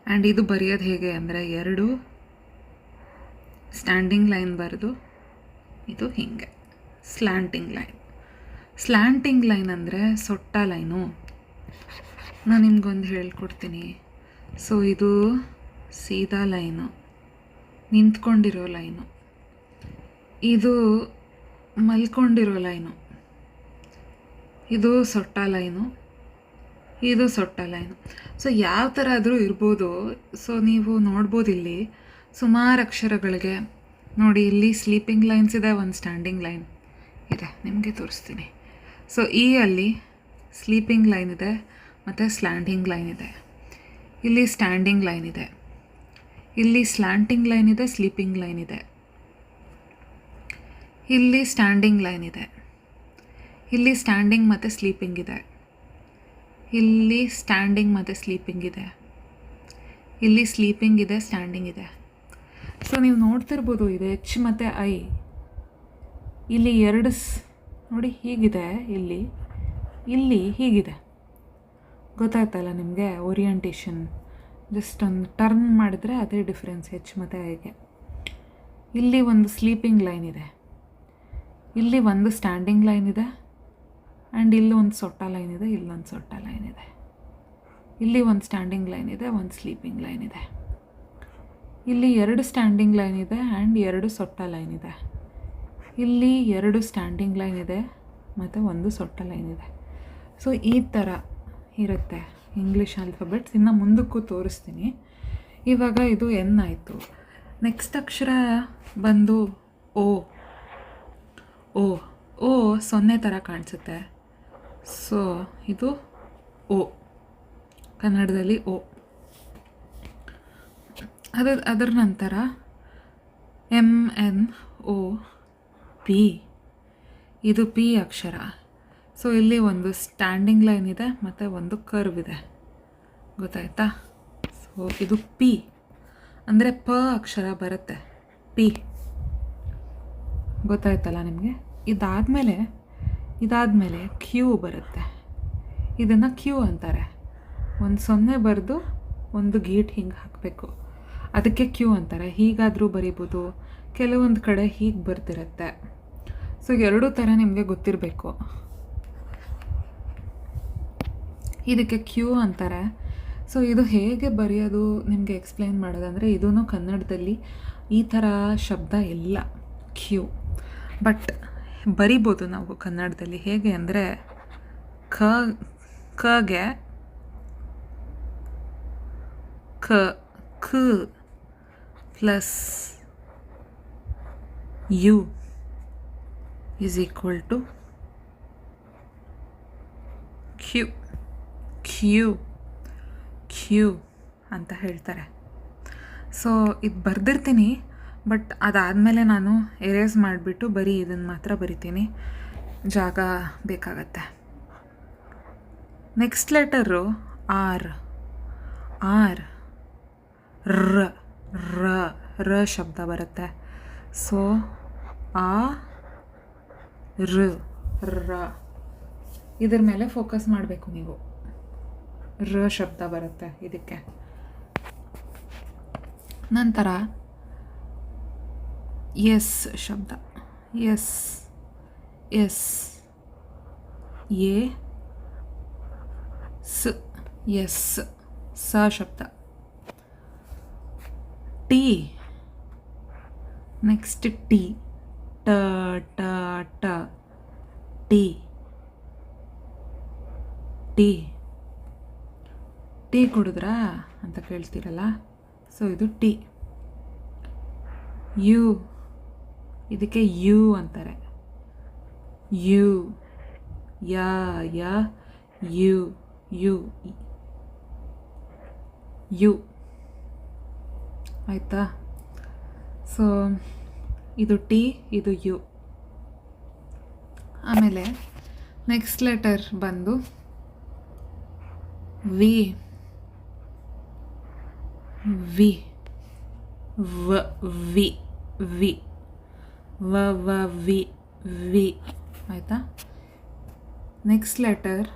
ಆ್ಯಂಡ್ ಇದು ಬರೆಯೋದು ಹೇಗೆ ಅಂದರೆ 2 ಸ್ಟ್ಯಾಂಡಿಂಗ್ ಲೈನ್ ಬರೆದು ಇದು ಹೀಗೆ ಸ್ಲ್ಯಾಂಟಿಂಗ್ ಲೈನ್. ಸ್ಲ್ಯಾಂಟಿಂಗ್ ಲೈನ್ ಅಂದರೆ ಸೊಟ್ಟ ಲೈನು. ನಾನು ನಿಮ್ಗೊಂದು ಹೇಳ್ಕೊಡ್ತೀನಿ. ಸೊ ಇದು ಸೀದಾ ಲೈನು, ನಿಂತ್ಕೊಂಡಿರೋ ಲೈನು. ಇದು ಮಲ್ಕೊಂಡಿರೋ ಲೈನು. ಇದು ಸೊಟ್ಟ ಲೈನು, ಇದು ಸೊಟ್ಟ ಲೈನು. ಸೊ ಯಾವ ಥರ ಆದರೂ ಇರ್ಬೋದು. ಸೊ ನೀವು ನೋಡ್ಬೋದು ಇಲ್ಲಿ ಸುಮಾರು ಅಕ್ಷರಗಳಿಗೆ ನೋಡಿ, ಇಲ್ಲಿ ಸ್ಲೀಪಿಂಗ್ ಲೈನ್ಸ್ ಇದೆ, ಒಂದು ಸ್ಟ್ಯಾಂಡಿಂಗ್ ಲೈನ್ ಇದೆ, ನಿಮಗೆ ತೋರಿಸ್ತೀನಿ. ಸೊ ಈ ಅಲ್ಲಿ ಸ್ಲೀಪಿಂಗ್ ಲೈನ್ ಇದೆ ಮತ್ತು ಸ್ಲ್ಯಾಂಟಿಂಗ್ ಲೈನ್ ಇದೆ. ಇಲ್ಲಿ ಸ್ಟ್ಯಾಂಡಿಂಗ್ ಲೈನ್ ಇದೆ, ಇಲ್ಲಿ ಸ್ಲ್ಯಾಂಟಿಂಗ್ ಲೈನ್ ಇದೆ, ಸ್ಲೀಪಿಂಗ್ ಲೈನ್ ಇದೆ, ಇಲ್ಲಿ ಸ್ಟ್ಯಾಂಡಿಂಗ್ ಲೈನ್ ಇದೆ, ಇಲ್ಲಿ ಸ್ಟ್ಯಾಂಡಿಂಗ್ ಮತ್ತು ಸ್ಲೀಪಿಂಗ್ ಇದೆ, ಇಲ್ಲಿ ಸ್ಟ್ಯಾಂಡಿಂಗ್ ಮತ್ತು ಸ್ಲೀಪಿಂಗ್ ಇದೆ, ಇಲ್ಲಿ ಸ್ಲೀಪಿಂಗ್ ಇದೆ, ಸ್ಟ್ಯಾಂಡಿಂಗ್ ಇದೆ. ಸೊ ನೀವು ನೋಡ್ತಿರ್ಬೋದು ಇದು ಎಚ್ ಮತ್ತು ಐ. ಇಲ್ಲಿ 2 ನೋಡಿ ಹೀಗಿದೆ, ಇಲ್ಲಿ ಇಲ್ಲಿ ಹೀಗಿದೆ. ಗೊತ್ತಾಯ್ತಲ್ಲ ನಿಮಗೆ ಓರಿಯಂಟೇಷನ್? ಜಸ್ಟ್ ಒಂದು ಟರ್ನ್ ಮಾಡಿದ್ರೆ ಅದೇ ಡಿಫ್ರೆನ್ಸ್ ಎಚ್ ಮತ್ತು ಐಗೆ. ಇಲ್ಲಿ ಒಂದು ಸ್ಲೀಪಿಂಗ್ ಲೈನ್ ಇದೆ, ಇಲ್ಲಿ ಒಂದು ಸ್ಟ್ಯಾಂಡಿಂಗ್ ಲೈನ್ ಇದೆ, ಆ್ಯಂಡ್ ಇಲ್ಲಿ ಒಂದು ಸೊಟ್ಟ ಲೈನ್ ಇದೆ, ಇಲ್ಲೊಂದು ಸೊಟ್ಟ ಲೈನ್ ಇದೆ. ಇಲ್ಲಿ ಒಂದು ಸ್ಟ್ಯಾಂಡಿಂಗ್ ಲೈನ್ ಇದೆ, ಒಂದು ಸ್ಲೀಪಿಂಗ್ ಲೈನ್ ಇದೆ. ಇಲ್ಲಿ 2 ಸ್ಟ್ಯಾಂಡಿಂಗ್ ಲೈನ್ ಇದೆ ಆ್ಯಂಡ್ 2 ಸೊಟ್ಟ ಲೈನ್ ಇದೆ. ಇಲ್ಲಿ 2 ಸ್ಟ್ಯಾಂಡಿಂಗ್ ಲೈನ್ ಇದೆ ಮತ್ತು ಒಂದು ಸೊಟ್ಟ ಲೈನ್ ಇದೆ. ಸೊ ಈ ಥರ ಇರುತ್ತೆ ಇಂಗ್ಲೀಷ್ ಆಲ್ಫಾಬೆಟ್ಸ್. ಇನ್ನು ಮುಂದಕ್ಕೂ ತೋರಿಸ್ತೀನಿ. ಇವಾಗ ಇದು ಎನ್ ಆಯಿತು. ನೆಕ್ಸ್ಟ್ ಅಕ್ಷರ ಬಂದು ಓ. ಓ ಓ 0 ಥರ ಕಾಣಿಸುತ್ತೆ. ಸೊ ಇದು ಓ, ಕನ್ನಡದಲ್ಲಿ ಓ. ಅದರ ನಂತರ ಎಮ್ ಎನ್ ಓ ಪಿ, ಇದು ಪಿ ಅಕ್ಷರ. ಸೊ ಇಲ್ಲಿ ಒಂದು ಸ್ಟ್ಯಾಂಡಿಂಗ್ ಲೈನ್ ಇದೆ ಮತ್ತು ಒಂದು ಕರ್ವ್ ಇದೆ. ಗೊತ್ತಾಯ್ತಾ? ಸೊ ಇದು ಪಿ ಅಂದರೆ ಪ ಅಕ್ಷರ ಬರುತ್ತೆ, ಪಿ. ಗೊತ್ತಾಯ್ತಲ್ಲ ನಿಮಗೆ? ಇದಾದಮೇಲೆ ಕ್ಯೂ ಬರುತ್ತೆ. ಇದನ್ನು ಕ್ಯೂ ಅಂತಾರೆ. ಒಂದು 0 ಬರೆದು ಒಂದು ಗೀಟ್ ಹಿಂಗೆ ಹಾಕಬೇಕು, ಅದಕ್ಕೆ ಕ್ಯೂ ಅಂತಾರೆ. ಹೀಗಾದರೂ ಬರಿಬೋದು, ಕೆಲವೊಂದು ಕಡೆ ಹೀಗೆ ಬರ್ತಿರುತ್ತೆ. ಸೊ 2 ಥರ ನಿಮಗೆ ಗೊತ್ತಿರಬೇಕು. ಇದಕ್ಕೆ ಕ್ಯೂ ಅಂತಾರೆ. ಸೊ ಇದು ಹೇಗೆ ಬರೆಯೋದು ನಿಮಗೆ ಎಕ್ಸ್ಪ್ಲೈನ್ ಮಾಡೋದಂದರೆ, ಇದೂ ಕನ್ನಡದಲ್ಲಿ ಈ ಥರ ಶಬ್ದ ಇಲ್ಲ, ಕ್ಯೂ. ಬಟ್ ಬರಿಬೋದು ನಾವು ಕನ್ನಡದಲ್ಲಿ. ಹೇಗೆ ಅಂದರೆ ಕಗೆ ಕ plus u is equal to q. Q q ಅಂತ ಹೇಳ್ತಾರೆ. ಸೊ ಇದು ಬರೆದಿರ್ತೀನಿ, ಬಟ್ ಅದಾದಮೇಲೆ ನಾನು ಎರೇಸ್ ಮಾಡಿಬಿಟ್ಟು ಬರೀ ಇದನ್ನು ಮಾತ್ರ ಬರಿತೀನಿ, ಜಾಗ ಬೇಕಾಗತ್ತೆ. Next letter R. ಆರ್ ರ ರ ರ ಶಬ್ದ ಬರುತ್ತೆ. ಸೊ ಆ ರ ಇದ್ರ ಮೇಲೆ ಫೋಕಸ್ ಮಾಡಬೇಕು ನೀವು. ರ ಶಬ್ದ ಬರುತ್ತೆ ಇದಕ್ಕೆ. ನಂತರ ಎಸ್ ಶಬ್ದ. ಎಸ್ ಎಸ್ ಎ ಸ್ ಎಸ್ ಸ ಶಬ್ದ. ಟಿ ನೆಕ್ಸ್ಟ್ ಟಿ, ಟ ಟ ಟ, ಟಿ ಟೀ. ಟೀ ಕುಡಿದ್ರಾ ಅಂತ ಕೇಳ್ತೀರಲ್ಲ, ಸೊ ಇದು ಟಿ. ಯು, ಇದಕ್ಕೆ ಯು ಅಂತಾರೆ. ಯು, ಯ ಯ ಯು, ಯು ಯು. ಆಯಿತಾ? ಸೊ ಇದು ಟಿ, ಇದು ಯು. ಆಮೇಲೆ ನೆಕ್ಸ್ಟ್ ಲೆಟರ್ ಬಂದು ವಿ. ವಿ, ವ ವಿ, ವಿ, ವ ವ ವಿ, ವಿ. ಆಯಿತಾ? Next letter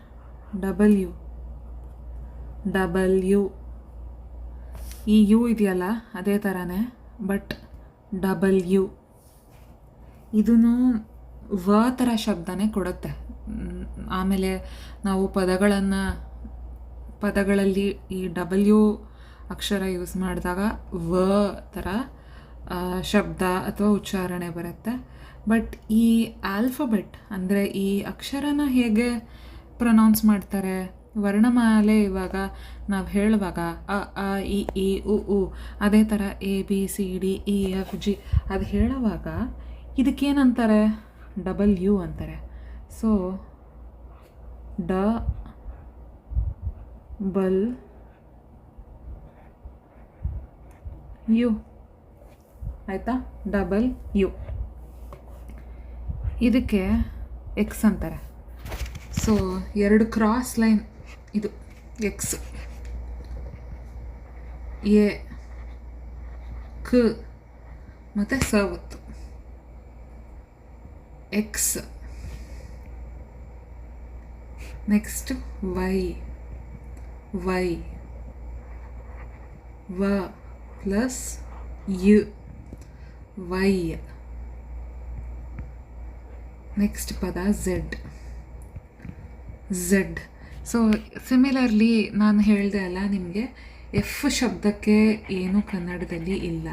W. ಡಬಲ್ಯು. ಈ ಯು ಇದೆಯಲ್ಲ ಅದೇ ಥರನೇ, ಬಟ್ ಡಬಲ್ಯು. ಇದೂ ವ ಥರ ಶಬ್ದನೇ ಕೊಡುತ್ತೆ. ಆಮೇಲೆ ನಾವು ಪದಗಳಲ್ಲಿ ಈ ಡಬಲ್ಯು ಅಕ್ಷರ ಯೂಸ್ ಮಾಡಿದಾಗ ವ ಥರ ಶಬ್ದ ಅಥವಾ ಉಚ್ಚಾರಣೆ ಬರುತ್ತೆ. ಬಟ್ ಈ ಆಲ್ಫಬೆಟ್ ಅಂದರೆ ಈ ಅಕ್ಷರನ ಹೇಗೆ ಪ್ರೊನೌನ್ಸ್ ಮಾಡ್ತಾರೆ, ವರ್ಣಮಾಲೆ ಇವಾಗ ನಾವು ಹೇಳುವಾಗ ಅ ಆ ಇ ಈ ಉ ಉ, ಅದೇ ಥರ A B C D E F G ಅದು ಹೇಳುವಾಗ ಇದಕ್ಕೇನಂತಾರೆ? ಡಬಲ್ ಯು ಅಂತಾರೆ. So double u. ಆಯಿತಾ? Double u. ಇದಕ್ಕೆ ಎಕ್ಸ್ ಅಂತಾರೆ. ಸೊ 2 ಕ್ರಾಸ್ ಲೈನ್ ಇದು ಎಕ್ಸ್. ಎ ಕ ಮತ್ತು ಸ ಒತ್ತು. ಎಕ್ಸ್. Next Y. ವೈ, ವ ಪ್ಲಸ್ ಯು, ವೈ. ನೆಕ್ಸ್ಟ್ ಪದ ಝೆಡ್. ಝೆಡ್. ಸೊ ಸಿಮಿಲರ್ಲಿ ನಾನು ಹೇಳಿದೆ ಅಲ್ಲ ನಿಮಗೆ, ಎಫ್ ಶಬ್ದಕ್ಕೆ ಏನು ಕನ್ನಡದಲ್ಲಿ ಇಲ್ಲ,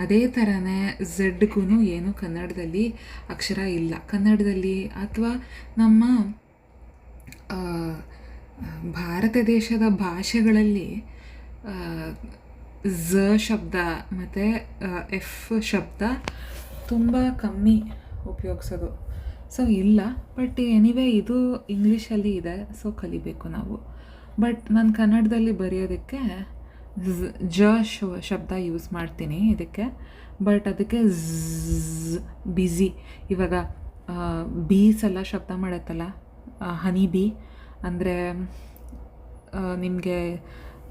ಅದೇ ಥರನೇ ಝೆಡ್ಗೂ ಏನು ಕನ್ನಡದಲ್ಲಿ ಅಕ್ಷರ ಇಲ್ಲ. ಕನ್ನಡದಲ್ಲಿ ಅಥವಾ ನಮ್ಮ ಭಾರತ ದೇಶದ ಭಾಷೆಗಳಲ್ಲಿ ಝ ಶಬ್ದ ಮತ್ತು ಎಫ್ ಶಬ್ದ ತುಂಬ ಕಮ್ಮಿ ಉಪಯೋಗಿಸೋದು. ಸೊ ಇಲ್ಲ, ಬಟ್ ಎನಿವೇ ಇದು ಇಂಗ್ಲೀಷಲ್ಲಿ ಇದೆ, ಸೊ ಕಲಿಬೇಕು ನಾವು. ಬಟ್ ನಾನು ಕನ್ನಡದಲ್ಲಿ ಬರೆಯೋದಕ್ಕೆ ಶಬ್ದ ಯೂಸ್ ಮಾಡ್ತೀನಿ ಇದಕ್ಕೆ. ಬಟ್ ಅದಕ್ಕೆ ಬಿಸಿ. ಇವಾಗ ಬೀಸ್ ಎಲ್ಲ ಶಬ್ದ ಮಾಡುತ್ತಲ್ಲ, ಹನಿ ಬಿ ಅಂದರೆ ನಿಮಗೆ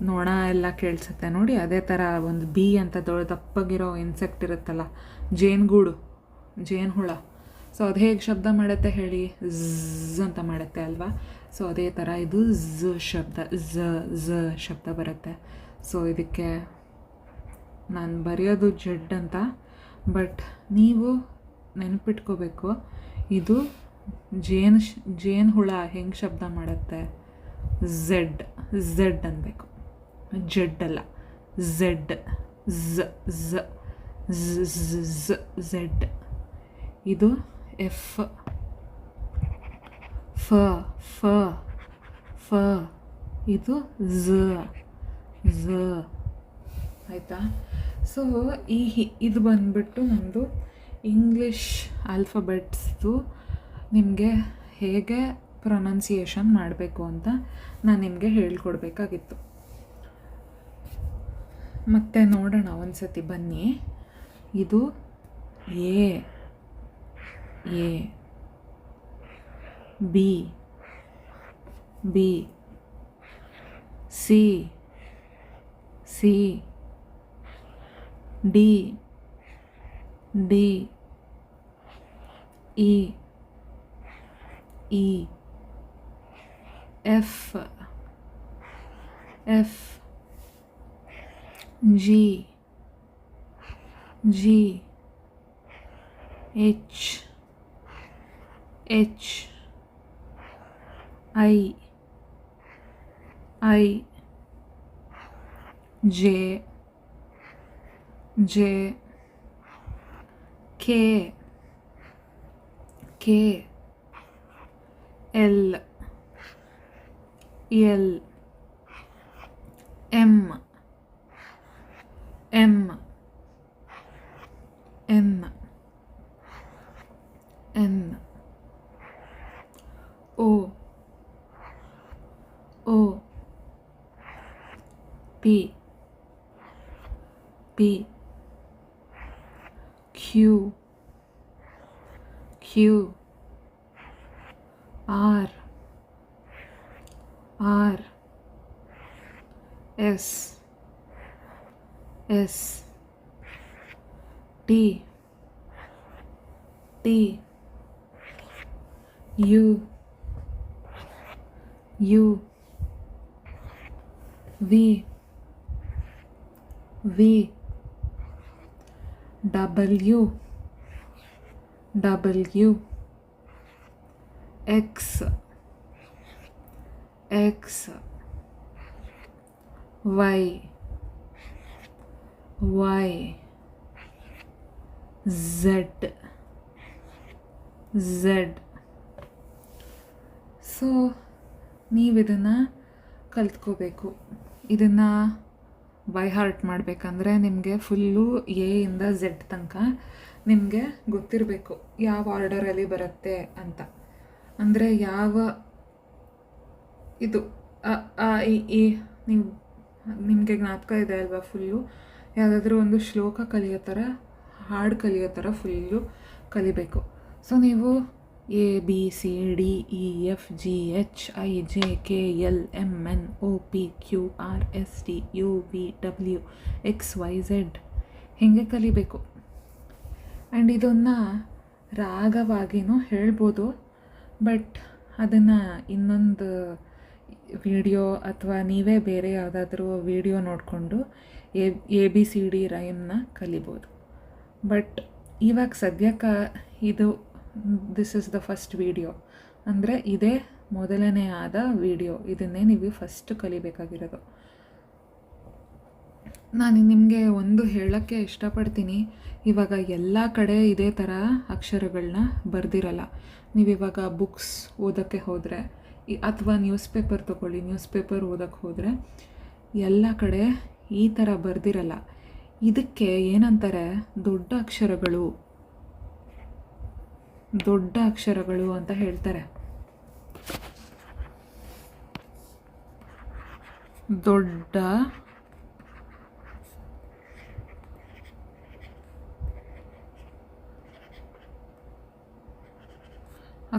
ನೊಣ ಎಲ್ಲ ಕೇಳಿಸುತ್ತೆ ನೋಡಿ, ಅದೇ ಥರ ಒಂದು ಬಿ ಅಂತ ದಪ್ಪಗಿರೋ ಇನ್ಸೆಕ್ಟ್ ಇರುತ್ತಲ್ಲ, ಜೇನುಗೂಡು, ಜೇನುಹುಳ. ಸೊ ಅದು ಹೇಗೆ ಶಬ್ದ ಮಾಡುತ್ತೆ ಹೇಳಿ? ಝ್ ಅಂತ ಮಾಡುತ್ತೆ ಅಲ್ವಾ? ಸೊ ಅದೇ ಥರ ಇದು ಶಬ್ದ, ಶಬ್ದ ಬರುತ್ತೆ. ಸೊ ಇದಕ್ಕೆ ನಾನು ಬರೆಯೋದು ಜೆಡ್ ಅಂತ, ಬಟ್ ನೀವು ನೆನಪಿಟ್ಕೋಬೇಕು, ಇದು ಜೇನುಹುಳ ಹೆಂಗೆ ಶಬ್ದ ಮಾಡುತ್ತೆ? ಝೆಡ್ ಅನ್ಬೇಕು, ಜೆಡ್ ಅಲ್ಲ, ಝೆಡ್. ಝೆಡ್. ಇದು ಎಫ್. ಫ. ಇದು ಝ. ಆಯಿತಾ? ಸೊ ಇದು ಬಂದ್ಬಿಟ್ಟು ನಮ್ಮದು ಇಂಗ್ಲೀಷ್ ಆಲ್ಫಬೆಟ್ಸ್ದು ನಿಮಗೆ ಹೇಗೆ ಪ್ರೊನೌನ್ಸಿಯೇಷನ್ ಮಾಡಬೇಕು ಅಂತ ನಾನು ನಿಮಗೆ ಹೇಳ್ಕೊಡ್ಬೇಕಾಗಿತ್ತು. ಮತ್ತೆ ನೋಡೋಣ ಒಂದ್ಸತಿ ಬನ್ನಿ. ಇದು A, B, C, D, E, F, G, H, I, J, K K L L M M N N O O P P Q Q R R S S T T U U V V W W X X Y Y Z Z. So ನೀವಿದನ್ನು ಕಲ್ತ್ಕೋಬೇಕು. ಇದನ್ನು by heart ಮಾಡಬೇಕಂದ್ರೆ ನಿಮಗೆ full A ಇಂದ Z ತನಕ ನಿಮಗೆ ಗೊತ್ತಿರಬೇಕು ಯಾವ ಆರ್ಡರಲ್ಲಿ ಬರುತ್ತೆ ಅಂತ. ಅಂದರೆ ಯಾವ ಇದು ಅ ಆ ಇ ಈ ನೀವು ನಿಮಗೆ ಜ್ಞಾಪಕ ಇದೆ ಅಲ್ವಾ? ಫುಲ್ಲು ಯಾವುದಾದ್ರೂ ಒಂದು ಶ್ಲೋಕ ಕಲಿಯೋ ಥರ, ಹಾಡು ಕಲಿಯೋ ಥರ ಫುಲ್ಲು ಕಲಿಬೇಕು. ಸೊ ನೀವು A B C D E F G H I J K L M N O P Q R S T U V W X Y Z ಹೀಗೆ ಕಲಿಬೇಕು. ಆ್ಯಂಡ್ ಇದನ್ನು ರಾಗವಾಗಿಯೂ ಹೇಳ್ಬೋದು, ಬಟ್ ಅದನ್ನು ಇನ್ನೊಂದು ವಿಡಿಯೋ ಅಥವಾ ನೀವೇ ಬೇರೆ ಯಾವುದಾದ್ರೂ ವಿಡಿಯೋ ನೋಡಿಕೊಂಡು ಎ ಬಿ ಸಿ ಡಿ ರೈಮ್ನ ಕಲಿಬೋದು. ಬಟ್ ಇವಾಗ ಸದ್ಯಕ್ಕೆ ಇದು this is the first video, ಅಂದರೆ ಇದೇ ಮೊದಲನೇ ಆದ ವಿಡಿಯೋ. ಇದನ್ನೇ ನೀವು ಫಸ್ಟ್ ಕಲಿಬೇಕಾಗಿರೋದು. ನಾನು ನಿಮಗೆ ಒಂದು ಹೇಳೋಕ್ಕೆ ಇಷ್ಟಪಡ್ತೀನಿ, ಇವಾಗ ಎಲ್ಲ ಕಡೆ ಇದೇ ಥರ ಅಕ್ಷರಗಳನ್ನ ಬರೆದಿರಲ್ಲ. ನೀವಿವಾಗ ಬುಕ್ಸ್ ಓದೋಕ್ಕೆ ಹೋದರೆ ಅಥವಾ ನ್ಯೂಸ್ ಪೇಪರ್ ತೊಗೊಳ್ಳಿ, ನ್ಯೂಸ್ ಪೇಪರ್ ಓದೋಕ್ಕೆ ಹೋದರೆ ಎಲ್ಲ ಕಡೆ ಈ ಥರ ಬರೆದಿರಲ್ಲ. ಇದಕ್ಕೆ ಏನಂತಾರೆ? ದೊಡ್ಡ ಅಕ್ಷರಗಳು, ದೊಡ್ಡ ಅಕ್ಷರಗಳು ಅಂತ ಹೇಳ್ತಾರೆ. ದೊಡ್ಡ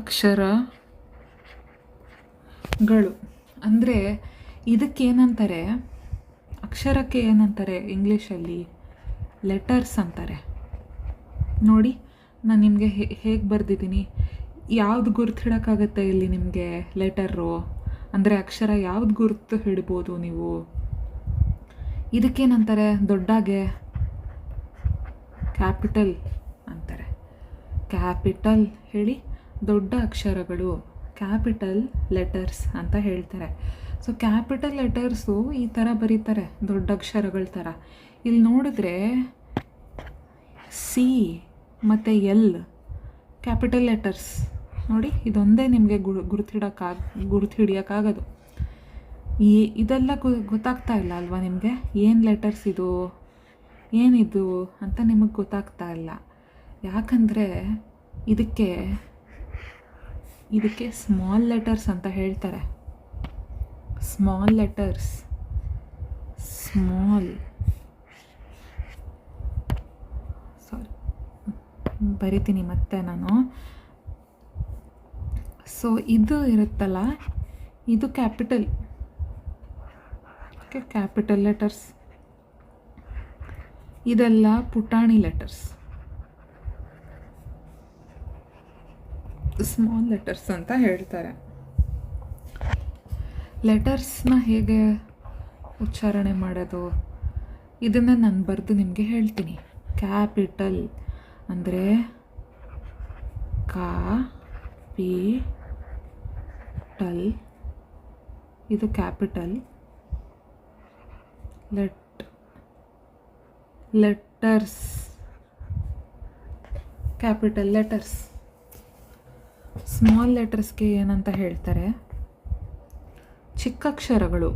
ಅಕ್ಷರಗಳು ಅಂದರೆ ಇದಕ್ಕೇನಂತಾರೆ? ಅಕ್ಷರಕ್ಕೆ ಏನಂತಾರೆ ಇಂಗ್ಲೀಷಲ್ಲಿ? ಲೆಟರ್ಸ್ ಅಂತಾರೆ. ನೋಡಿ, ನಾನು ನಿಮಗೆ ಹೇಗೆ ಬರೆದಿದ್ದೀನಿ. ಯಾವ್ದು ಗುರ್ತು ಹಿಡೋಕ್ಕಾಗತ್ತೆ ಇಲ್ಲಿ ನಿಮಗೆ? ಲೆಟರು ಅಂದರೆ ಅಕ್ಷರ ಯಾವ್ದು ಗುರ್ತು ಹಿಡ್ಬೋದು ನೀವು? ಇದಕ್ಕೇನಂತಾರೆ? ದೊಡ್ಡಾಗೆ ಕ್ಯಾಪಿಟಲ್ ಅಂತಾರೆ. ಕ್ಯಾಪಿಟಲ್ ಹೇಳಿ, ದೊಡ್ಡ ಅಕ್ಷರಗಳು ಕ್ಯಾಪಿಟಲ್ ಲೆಟರ್ಸ್ ಅಂತ ಹೇಳ್ತಾರೆ. ಸೊ ಕ್ಯಾಪಿಟಲ್ ಲೆಟರ್ಸು ಈ ಥರ ಬರೀತಾರೆ, ದೊಡ್ಡ ಅಕ್ಷರಗಳ ಥರ. ಇಲ್ಲಿ ನೋಡಿದ್ರೆ ಸಿ ಮತ್ತು ಎಲ್ ಕ್ಯಾಪಿಟಲ್ ಲೆಟರ್ಸ್ ನೋಡಿ. ಇದೊಂದೇ ನಿಮಗೆ ಗುರುತು ಹಿಡಿಯೋಕ್ಕಾಗೋದು. ಇದೆಲ್ಲ ಗೊತ್ತಾಗ್ತಾ ಇಲ್ಲ ಅಲ್ವಾ ನಿಮಗೆ? ಏನು ಲೆಟರ್ಸ್ ಇದು, ಏನಿದು ಅಂತ ನಿಮಗೆ ಗೊತ್ತಾಗ್ತಾ ಇಲ್ಲ. ಯಾಕಂದರೆ ಇದಕ್ಕೆ ಸ್ಮಾಲ್ ಲೆಟರ್ಸ್ ಅಂತ ಹೇಳ್ತಾರೆ. ಸ್ಮಾಲ್ ಲೆಟರ್ಸ್, ಸಾರಿ ಬರಿತೀನಿ ಮತ್ತೆ ನಾನು. ಸೊ ಇದು ಇರುತ್ತಲ್ಲ, ಇದು ಕ್ಯಾಪಿಟಲ್, ಓಕೆ, ಕ್ಯಾಪಿಟಲ್ ಲೆಟರ್ಸ್. ಇದೆಲ್ಲ ಪುಟಾಣಿ ಲೆಟರ್ಸ್, ಸ್ಮಾಲ್ ಲೆಟರ್ಸ್ ಅಂತ ಹೇಳ್ತಾರೆ. ಲೆಟರ್ಸ್ನ ಹೇಗೆ ಉಚ್ಚಾರಣೆ ಮಾಡೋದು ಇದನ್ನು ನಾನು ಬರೆದು ನಿಮಗೆ ಹೇಳ್ತೀನಿ. ಕ್ಯಾಪಿಟಲ್ ಅಂದರೆ ಟಲ್, ಇದು capital. Letters capital letters. Small ಲೆಟರ್ಸ್ಗೆ ಏನಂತ ಹೇಳ್ತಾರೆ? ಚಿಕ್ಕಕ್ಷರಗಳು.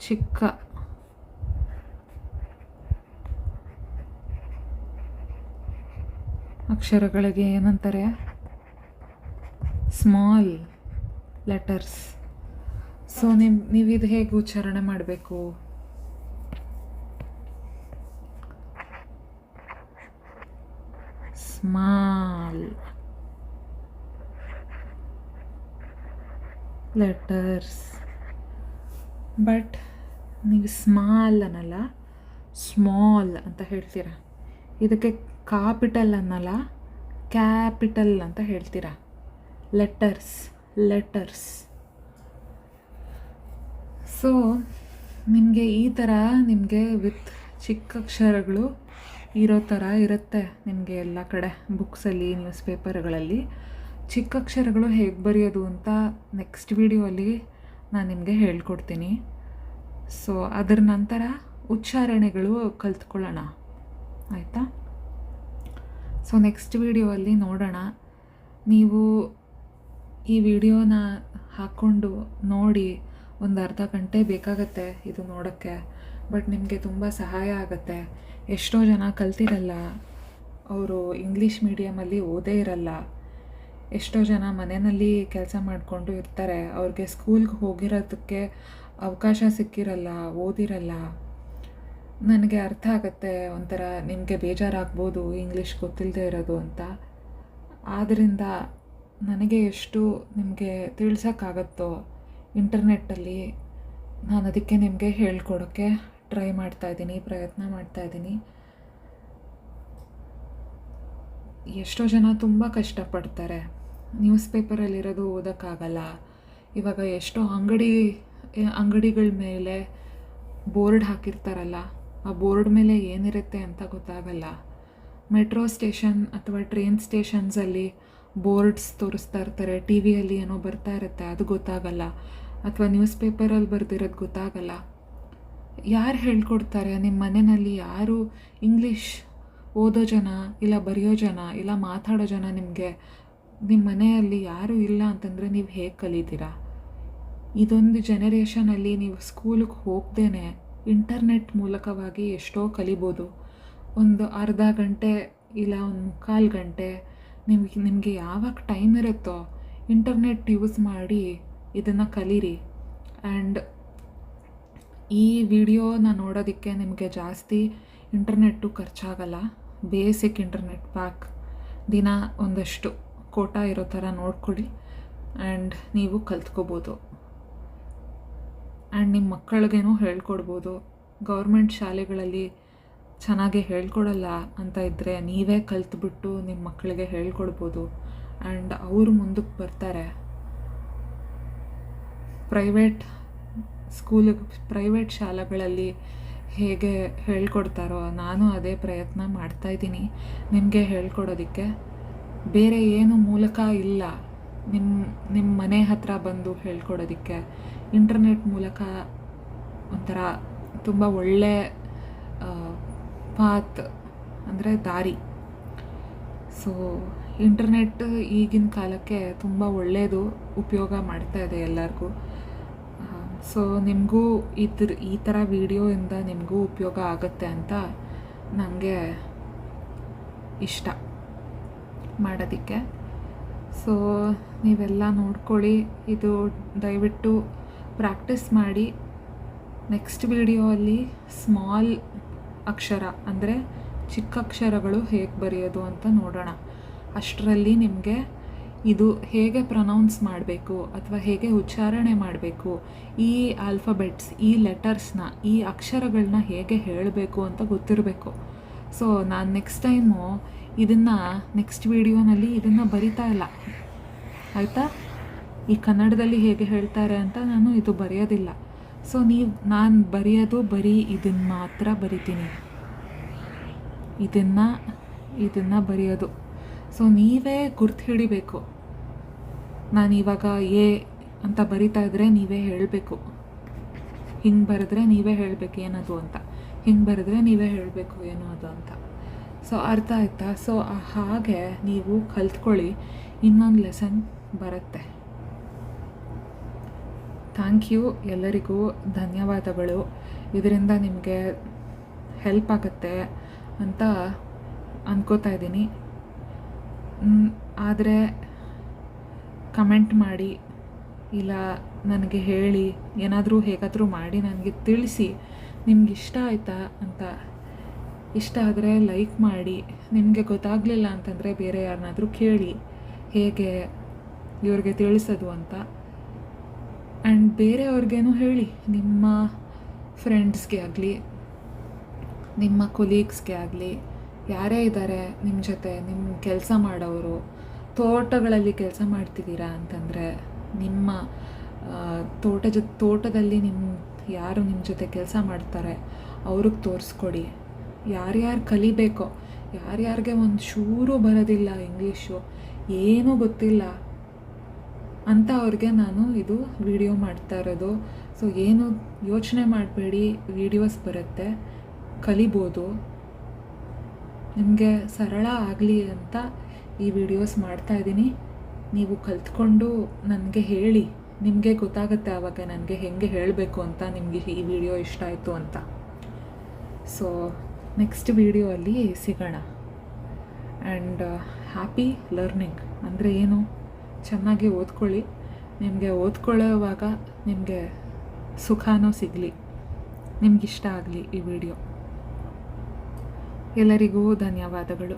ಚಿಕ್ಕ ಅಕ್ಷರಗಳಿಗೆ ಏನಂತಾರೆ? Small letters. ಸೊ ನೀವಿದು ಹೇಗೆ ಉಚ್ಚಾರಣೆ ಮಾಡಬೇಕು? Small letters. ಬಟ್ ನೀವು ಸ್ಮಾಲ್ ಅನ್ನಲ್ಲ, ಸ್ಮಾಲ್ ಅಂತ ಹೇಳ್ತೀರ. ಇದಕ್ಕೆ ಕಾಪಿಟಲ್ ಅನ್ನಲ್ಲ, ಕ್ಯಾಪಿಟಲ್ ಅಂತ ಹೇಳ್ತೀರ. ಲೆಟರ್ಸ್. ಸೊ ನಿಮಗೆ ಈ ಥರ ನಿಮಗೆ ವಿತ್ ಚಿಕ್ಕಕ್ಷರಗಳು ಇರೋ ಥರ ಇರುತ್ತೆ ನಿಮಗೆ ಎಲ್ಲ ಕಡೆ ಬುಕ್ಸಲ್ಲಿ, ನ್ಯೂಸ್ ಪೇಪರ್ಗಳಲ್ಲಿ. ಚಿಕ್ಕಕ್ಷರಗಳು ಹೇಗೆ ಬರೆಯೋದು ಅಂತ ನೆಕ್ಸ್ಟ್ ವಿಡಿಯೋಲ್ಲಿ ನಾನು ನಿಮಗೆ ಹೇಳ್ಕೊಡ್ತೀನಿ. ಸೊ ಅದರ ನಂತರ ಉಚ್ಚಾರಣೆಗಳು ಕಲ್ತ್ಕೊಳ್ಳೋಣ, ಆಯಿತಾ? ಸೊ ನೆಕ್ಸ್ಟ್ ವಿಡಿಯೋಲ್ಲಿ ನೋಡೋಣ. ನೀವು ಈ ವಿಡಿಯೋನ ಹಾಕ್ಕೊಂಡು ನೋಡಿ, ಒಂದು ಅರ್ಧ ಗಂಟೆ ಬೇಕಾಗತ್ತೆ ಇದು ನೋಡೋಕ್ಕೆ. ಬಟ್ ನಿಮಗೆ ತುಂಬ ಸಹಾಯ ಆಗುತ್ತೆ. ಎಷ್ಟೋ ಜನ ಕಲ್ತಿರಲ್ಲ, ಅವರು ಇಂಗ್ಲೀಷ್ ಮೀಡಿಯಮಲ್ಲಿ ಓದೇ ಇರಲ್ಲ. ಎಷ್ಟೋ ಜನ ಮನೆಯಲ್ಲಿ ಕೆಲಸ ಮಾಡಿಕೊಂಡು ಇರ್ತಾರೆ, ಅವ್ರಿಗೆ ಸ್ಕೂಲ್ಗೆ ಹೋಗಿರೋದಕ್ಕೆ ಅವಕಾಶ ಸಿಕ್ಕಿರಲ್ಲ, ಓದಿರಲ್ಲ. ನನಗೆ ಅರ್ಥ ಆಗುತ್ತೆ, ಒಂಥರ ನಿಮಗೆ ಬೇಜಾರಾಗ್ಬೋದು ಇಂಗ್ಲೀಷ್ ಗೊತ್ತಿಲ್ಲದೆ ಇರೋದು ಅಂತ. ಆದ್ದರಿಂದ ನನಗೆ ಎಷ್ಟು ನಿಮಗೆ ತಿಳಿಸೋಕ್ಕಾಗತ್ತೋ ಇಂಟರ್ನೆಟ್ಟಲ್ಲಿ ನಾನು ಅದಕ್ಕೆ ನಿಮಗೆ ಹೇಳ್ಕೊಡೋಕ್ಕೆ ಟ್ರೈ ಮಾಡ್ತಾಯಿದ್ದೀನಿ, ಪ್ರಯತ್ನ ಮಾಡ್ತಾಯಿದ್ದೀನಿ. ಎಷ್ಟೋ ಜನ ತುಂಬ ಕಷ್ಟಪಡ್ತಾರೆ, ನ್ಯೂಸ್ ಪೇಪರಲ್ಲಿರೋದು ಓದೋಕ್ಕಾಗಲ್ಲ. ಇವಾಗ ಎಷ್ಟೋ ಅಂಗಡಿಗಳ ಮೇಲೆ ಬೋರ್ಡ್ ಹಾಕಿರ್ತಾರಲ್ಲ, ಆ ಬೋರ್ಡ್ ಮೇಲೆ ಏನಿರುತ್ತೆ ಅಂತ ಗೊತ್ತಾಗಲ್ಲ. ಮೆಟ್ರೋ ಸ್ಟೇಷನ್ ಅಥವಾ ಟ್ರೈನ್ ಸ್ಟೇಷನ್ಸಲ್ಲಿ ಬೋರ್ಡ್ಸ್ ತೋರಿಸ್ತಾ ಇರ್ತಾರೆ, ಟಿ ವಿಯಲ್ಲಿ ಏನೋ ಬರ್ತಾ ಇರುತ್ತೆ, ಅದು ಗೊತ್ತಾಗಲ್ಲ. ಅಥವಾ ನ್ಯೂಸ್ ಪೇಪರಲ್ಲಿ ಬರೆದಿರೋದು ಗೊತ್ತಾಗಲ್ಲ. ಯಾರು ಹೇಳ್ಕೊಡ್ತಾರೆ? ನಿಮ್ಮ ಮನೆಯಲ್ಲಿ ಯಾರು ಇಂಗ್ಲೀಷ್ ಓದೋ ಜನ, ಇಲ್ಲ ಬರೆಯೋ ಜನ, ಇಲ್ಲ ಮಾತಾಡೋ ಜನ ನಿಮಗೆ ನಿಮ್ಮ ಮನೆಯಲ್ಲಿ ಯಾರೂ ಇಲ್ಲ ಅಂತಂದರೆ ನೀವು ಹೇಗೆ ಕಲಿತೀರಾ? ಇದೊಂದು ಜೆನರೇಷನಲ್ಲಿ ನೀವು ಸ್ಕೂಲಿಗೆ ಹೋಗ್ದೇ ಇಂಟರ್ನೆಟ್ ಮೂಲಕವಾಗಿ ಎಷ್ಟೋ ಕಲಿಬೋದು. ಒಂದು ಅರ್ಧ ಗಂಟೆ ಇಲ್ಲ ಒಂದು ಮುಕ್ಕಾಲು ಗಂಟೆ ನಿಮಗೆ ಯಾವಾಗ ಟೈಮ್ ಇರುತ್ತೋ ಇಂಟರ್ನೆಟ್ ಯೂಸ್ ಮಾಡಿ ಇದನ್ನು ಕಲೀರಿ. ಆ್ಯಂಡ್ ಈ ವಿಡಿಯೋನ ನೋಡೋದಕ್ಕೆ ನಿಮಗೆ ಜಾಸ್ತಿ ಇಂಟರ್ನೆಟ್ಟು ಖರ್ಚಾಗಲ್ಲ. ಬೇಸಿಕ್ ಇಂಟರ್ನೆಟ್ ಪ್ಯಾಕ್ ದಿನ ಒಂದಷ್ಟು ಕೋಟಾ ಇರೋ ಥರ ನೋಡ್ಕೊಳ್ಳಿ, ಆ್ಯಂಡ್ ನೀವು ಕಲ್ತ್ಕೋಬೋದು. ಆ್ಯಂಡ್ ನಿಮ್ಮ ಮಕ್ಕಳಿಗೇನೂ ಹೇಳ್ಕೊಡ್ಬೋದು. ಗೌರ್ಮೆಂಟ್ ಶಾಲೆಗಳಲ್ಲಿ ಚೆನ್ನಾಗಿ ಹೇಳ್ಕೊಡಲ್ಲ ಅಂತ ಇದ್ದರೆ ನೀವೇ ಕಲ್ತ್ಬಿಟ್ಟು ನಿಮ್ಮ ಮಕ್ಕಳಿಗೆ ಹೇಳ್ಕೊಡ್ಬೋದು. ಆ್ಯಂಡ್ ಅವರು ಮುಂದಕ್ಕೆ ಬರ್ತಾರೆ. ಪ್ರೈವೇಟ್ ಶಾಲೆಗಳಲ್ಲಿ ಹೇಗೆ ಹೇಳ್ಕೊಡ್ತಾರೋ ನಾನು ಅದೇ ಪ್ರಯತ್ನ ಮಾಡ್ತಾಯಿದ್ದೀನಿ ನಿಮಗೆ ಹೇಳ್ಕೊಡೋದಕ್ಕೆ. ಬೇರೆ ಏನು ಮೂಲಕ ಇಲ್ಲ ನಿಮ್ಮ ಮನೆ ಹತ್ರ ಬಂದು ಹೇಳ್ಕೊಡೋದಕ್ಕೆ. ಇಂಟರ್ನೆಟ್ ಮೂಲಕ ಒಂಥರ ತುಂಬ ಒಳ್ಳೆ ಪಾತ್ ಅಂದರೆ ದಾರಿ. ಸೊ ಇಂಟರ್ನೆಟ್ ಈಗಿನ ಕಾಲಕ್ಕೆ ತುಂಬ ಒಳ್ಳೆಯದು, ಉಪಯೋಗ ಮಾಡ್ತಾ ಇದೆ ಎಲ್ಲರಿಗೂ. ಸೊ ನಿಮಗೂ ಈ ಥರ ವಿಡಿಯೋಯಿಂದ ನಿಮಗೂ ಉಪಯೋಗ ಆಗುತ್ತೆ ಅಂತ ನನಗೆ ಇಷ್ಟ ಮಾಡೋದಕ್ಕೆ. ಸೊ ನೀವೆಲ್ಲ ನೋಡ್ಕೊಳ್ಳಿ, ಇದು ದಯವಿಟ್ಟು ಪ್ರಾಕ್ಟೀಸ್ ಮಾಡಿ. ನೆಕ್ಸ್ಟ್ ವಿಡಿಯೋಲ್ಲಿ ಸ್ಮಾಲ್ ಅಕ್ಷರ ಅಂದರೆ ಚಿಕ್ಕ ಅಕ್ಷರಗಳು ಹೇಗೆ ಬರೆಯೋದು ಅಂತ ನೋಡೋಣ. ಅಷ್ಟರಲ್ಲಿ ನಿಮಗೆ ಇದು ಹೇಗೆ ಪ್ರೊನೌನ್ಸ್ ಮಾಡಬೇಕು ಅಥವಾ ಹೇಗೆ ಉಚ್ಚಾರಣೆ ಮಾಡಬೇಕು, ಈ ಆಲ್ಫಾಬೆಟ್ಸ್, ಈ ಲೆಟರ್ಸ್ನ, ಈ ಅಕ್ಷರಗಳನ್ನ ಹೇಗೆ ಹೇಳಬೇಕು ಅಂತ ಗೊತ್ತಿರಬೇಕು. ಸೊ ನಾನು ನೆಕ್ಸ್ಟ್ ಟೈಮು ನೆಕ್ಸ್ಟ್ ವಿಡಿಯೋನಲ್ಲಿ ಇದನ್ನು ಬರಿತಾ ಇಲ್ಲ, ಆಯಿತಾ? ಈ ಕನ್ನಡದಲ್ಲಿ ಹೇಗೆ ಹೇಳ್ತಾರೆ ಅಂತ ನಾನು ಇದು ಬರೆಯೋದಿಲ್ಲ. ಸೊ ನಾನು ಬರೆಯೋದು ಬರೀ ಇದನ್ನು ಮಾತ್ರ ಬರಿತೀನಿ, ಇದನ್ನು ಬರೆಯೋದು. ಸೊ ನೀವೇ ಗುರ್ತು ಹಿಡಿಬೇಕು. ನಾನು ಇವಾಗ ಎ ಅಂತ ಬರಿತಾ ಇದ್ದರೆ ನೀವೇ ಹೇಳಬೇಕು, ಹಿಂಗೆ ಬರೆದ್ರೆ ನೀವೇ ಹೇಳಬೇಕು ಏನದು ಅಂತ, ಹಿಂಗೆ ಬರೆದ್ರೆ ನೀವೇ ಹೇಳಬೇಕು ಏನು ಅದು ಅಂತ. ಸೊ ಅರ್ಥ ಆಯ್ತಾ? ಸೊ ಹಾಗೆ ನೀವು ಕಲ್ತ್ಕೊಳ್ಳಿ, ಇನ್ನೊಂದು ಲೆಸನ್ ಬರುತ್ತೆ. ಥ್ಯಾಂಕ್ ಯು, ಎಲ್ಲರಿಗೂ ಧನ್ಯವಾದಗಳು. ಇದರಿಂದ ನಿಮಗೆ ಹೆಲ್ಪ್ ಆಗುತ್ತೆ ಅಂತ ಅಂದ್ಕೋತಾ ಇದ್ದೀನಿ. ಆದರೆ ಕಮೆಂಟ್ ಮಾಡಿ, ಇಲ್ಲ ನನಗೆ ಹೇಳಿ, ಏನಾದರೂ ಹೇಗಾದರೂ ಮಾಡಿ ನನಗೆ ತಿಳಿಸಿ ನಿಮ್ಗೆ ಇಷ್ಟ ಆಯಿತಾ ಅಂತ. ಇಷ್ಟ ಆದರೆ ಲೈಕ್ ಮಾಡಿ, ನಿಮಗೆ ಗೊತ್ತಾಗಲಿಲ್ಲ ಅಂತಂದರೆ ಬೇರೆ ಯಾರನ್ನಾದರೂ ಕೇಳಿ ಹೇಗೆ ಇವ್ರಿಗೆ ತಿಳಿಸೋದು ಅಂತ. ಆ್ಯಂಡ್ ಬೇರೆಯವ್ರಿಗೇನು ಹೇಳಿ, ನಿಮ್ಮ ಫ್ರೆಂಡ್ಸ್ಗೆ ಆಗಲಿ, ನಿಮ್ಮ ಕೊಲೀಗ್ಸ್ಗೆ ಆಗಲಿ, ಯಾರೇ ಇದ್ದಾರೆ ನಿಮ್ಮ ಜೊತೆ, ನಿಮ್ಮ ಕೆಲಸ ಮಾಡೋರು, ತೋಟಗಳಲ್ಲಿ ಕೆಲಸ ಮಾಡ್ತಿದ್ದೀರಾ ಅಂತಂದರೆ ನಿಮ್ಮ ತೋಟದಲ್ಲಿ ಯಾರು ನಿಮ್ಮ ಜೊತೆ ಕೆಲಸ ಮಾಡ್ತಾರೆ ಅವ್ರಿಗೆ ತೋರಿಸ್ಕೊಡಿ. ಯಾರ್ಯಾರು ಕಲಿಬೇಕೋ, ಯಾರ್ಯಾರಿಗೆ ಒಂದು ಚೂರು ಬರೋದಿಲ್ಲ, ಇಂಗ್ಲೀಷು ಏನೂ ಗೊತ್ತಿಲ್ಲ ಅಂತ ಅವ್ರಿಗೆ ನಾನು ಇದು ವಿಡಿಯೋ ಮಾಡ್ತಾ ಇರೋದು. ಸೊ ಏನು ಯೋಚನೆ ಮಾಡಬೇಡಿ, ವಿಡಿಯೋಸ್ ಬರುತ್ತೆ, ಕಲಿಬೋದು. ನಿಮಗೆ ಸರಳ ಆಗಲಿ ಅಂತ ಈ ವಿಡಿಯೋಸ್ ಮಾಡ್ತಾಯಿದ್ದೀನಿ. ನೀವು ಕಲ್ತ್ಕೊಂಡು ನನಗೆ ಹೇಳಿ, ನಿಮಗೆ ಗೊತ್ತಾಗುತ್ತೆ ಆವಾಗ ನನಗೆ ಹೇಗೆ ಹೇಳಬೇಕು ಅಂತ, ನಿಮಗೆ ಈ ವಿಡಿಯೋ ಇಷ್ಟ ಆಯಿತು ಅಂತ. ಸೊ ನೆಕ್ಸ್ಟ್ ವಿಡಿಯೋ ಅಲ್ಲಿ ಸಿಗೋಣ. ಆ್ಯಂಡ್ ಹ್ಯಾಪಿ ಲರ್ನಿಂಗ್ ಅಂದರೆ ಏನು? ಚೆನ್ನಾಗಿ ಓದ್ಕೊಳ್ಳಿ. ನಿಮಗೆ ಓದ್ಕೊಳ್ಳೋವಾಗ ನಿಮಗೆ ಸುಖನೂ ಸಿಗಲಿ, ನಿಮಗಿಷ್ಟ ಆಗಲಿ ಈ ವಿಡಿಯೋ. ಎಲ್ಲರಿಗೂ ಧನ್ಯವಾದಗಳು.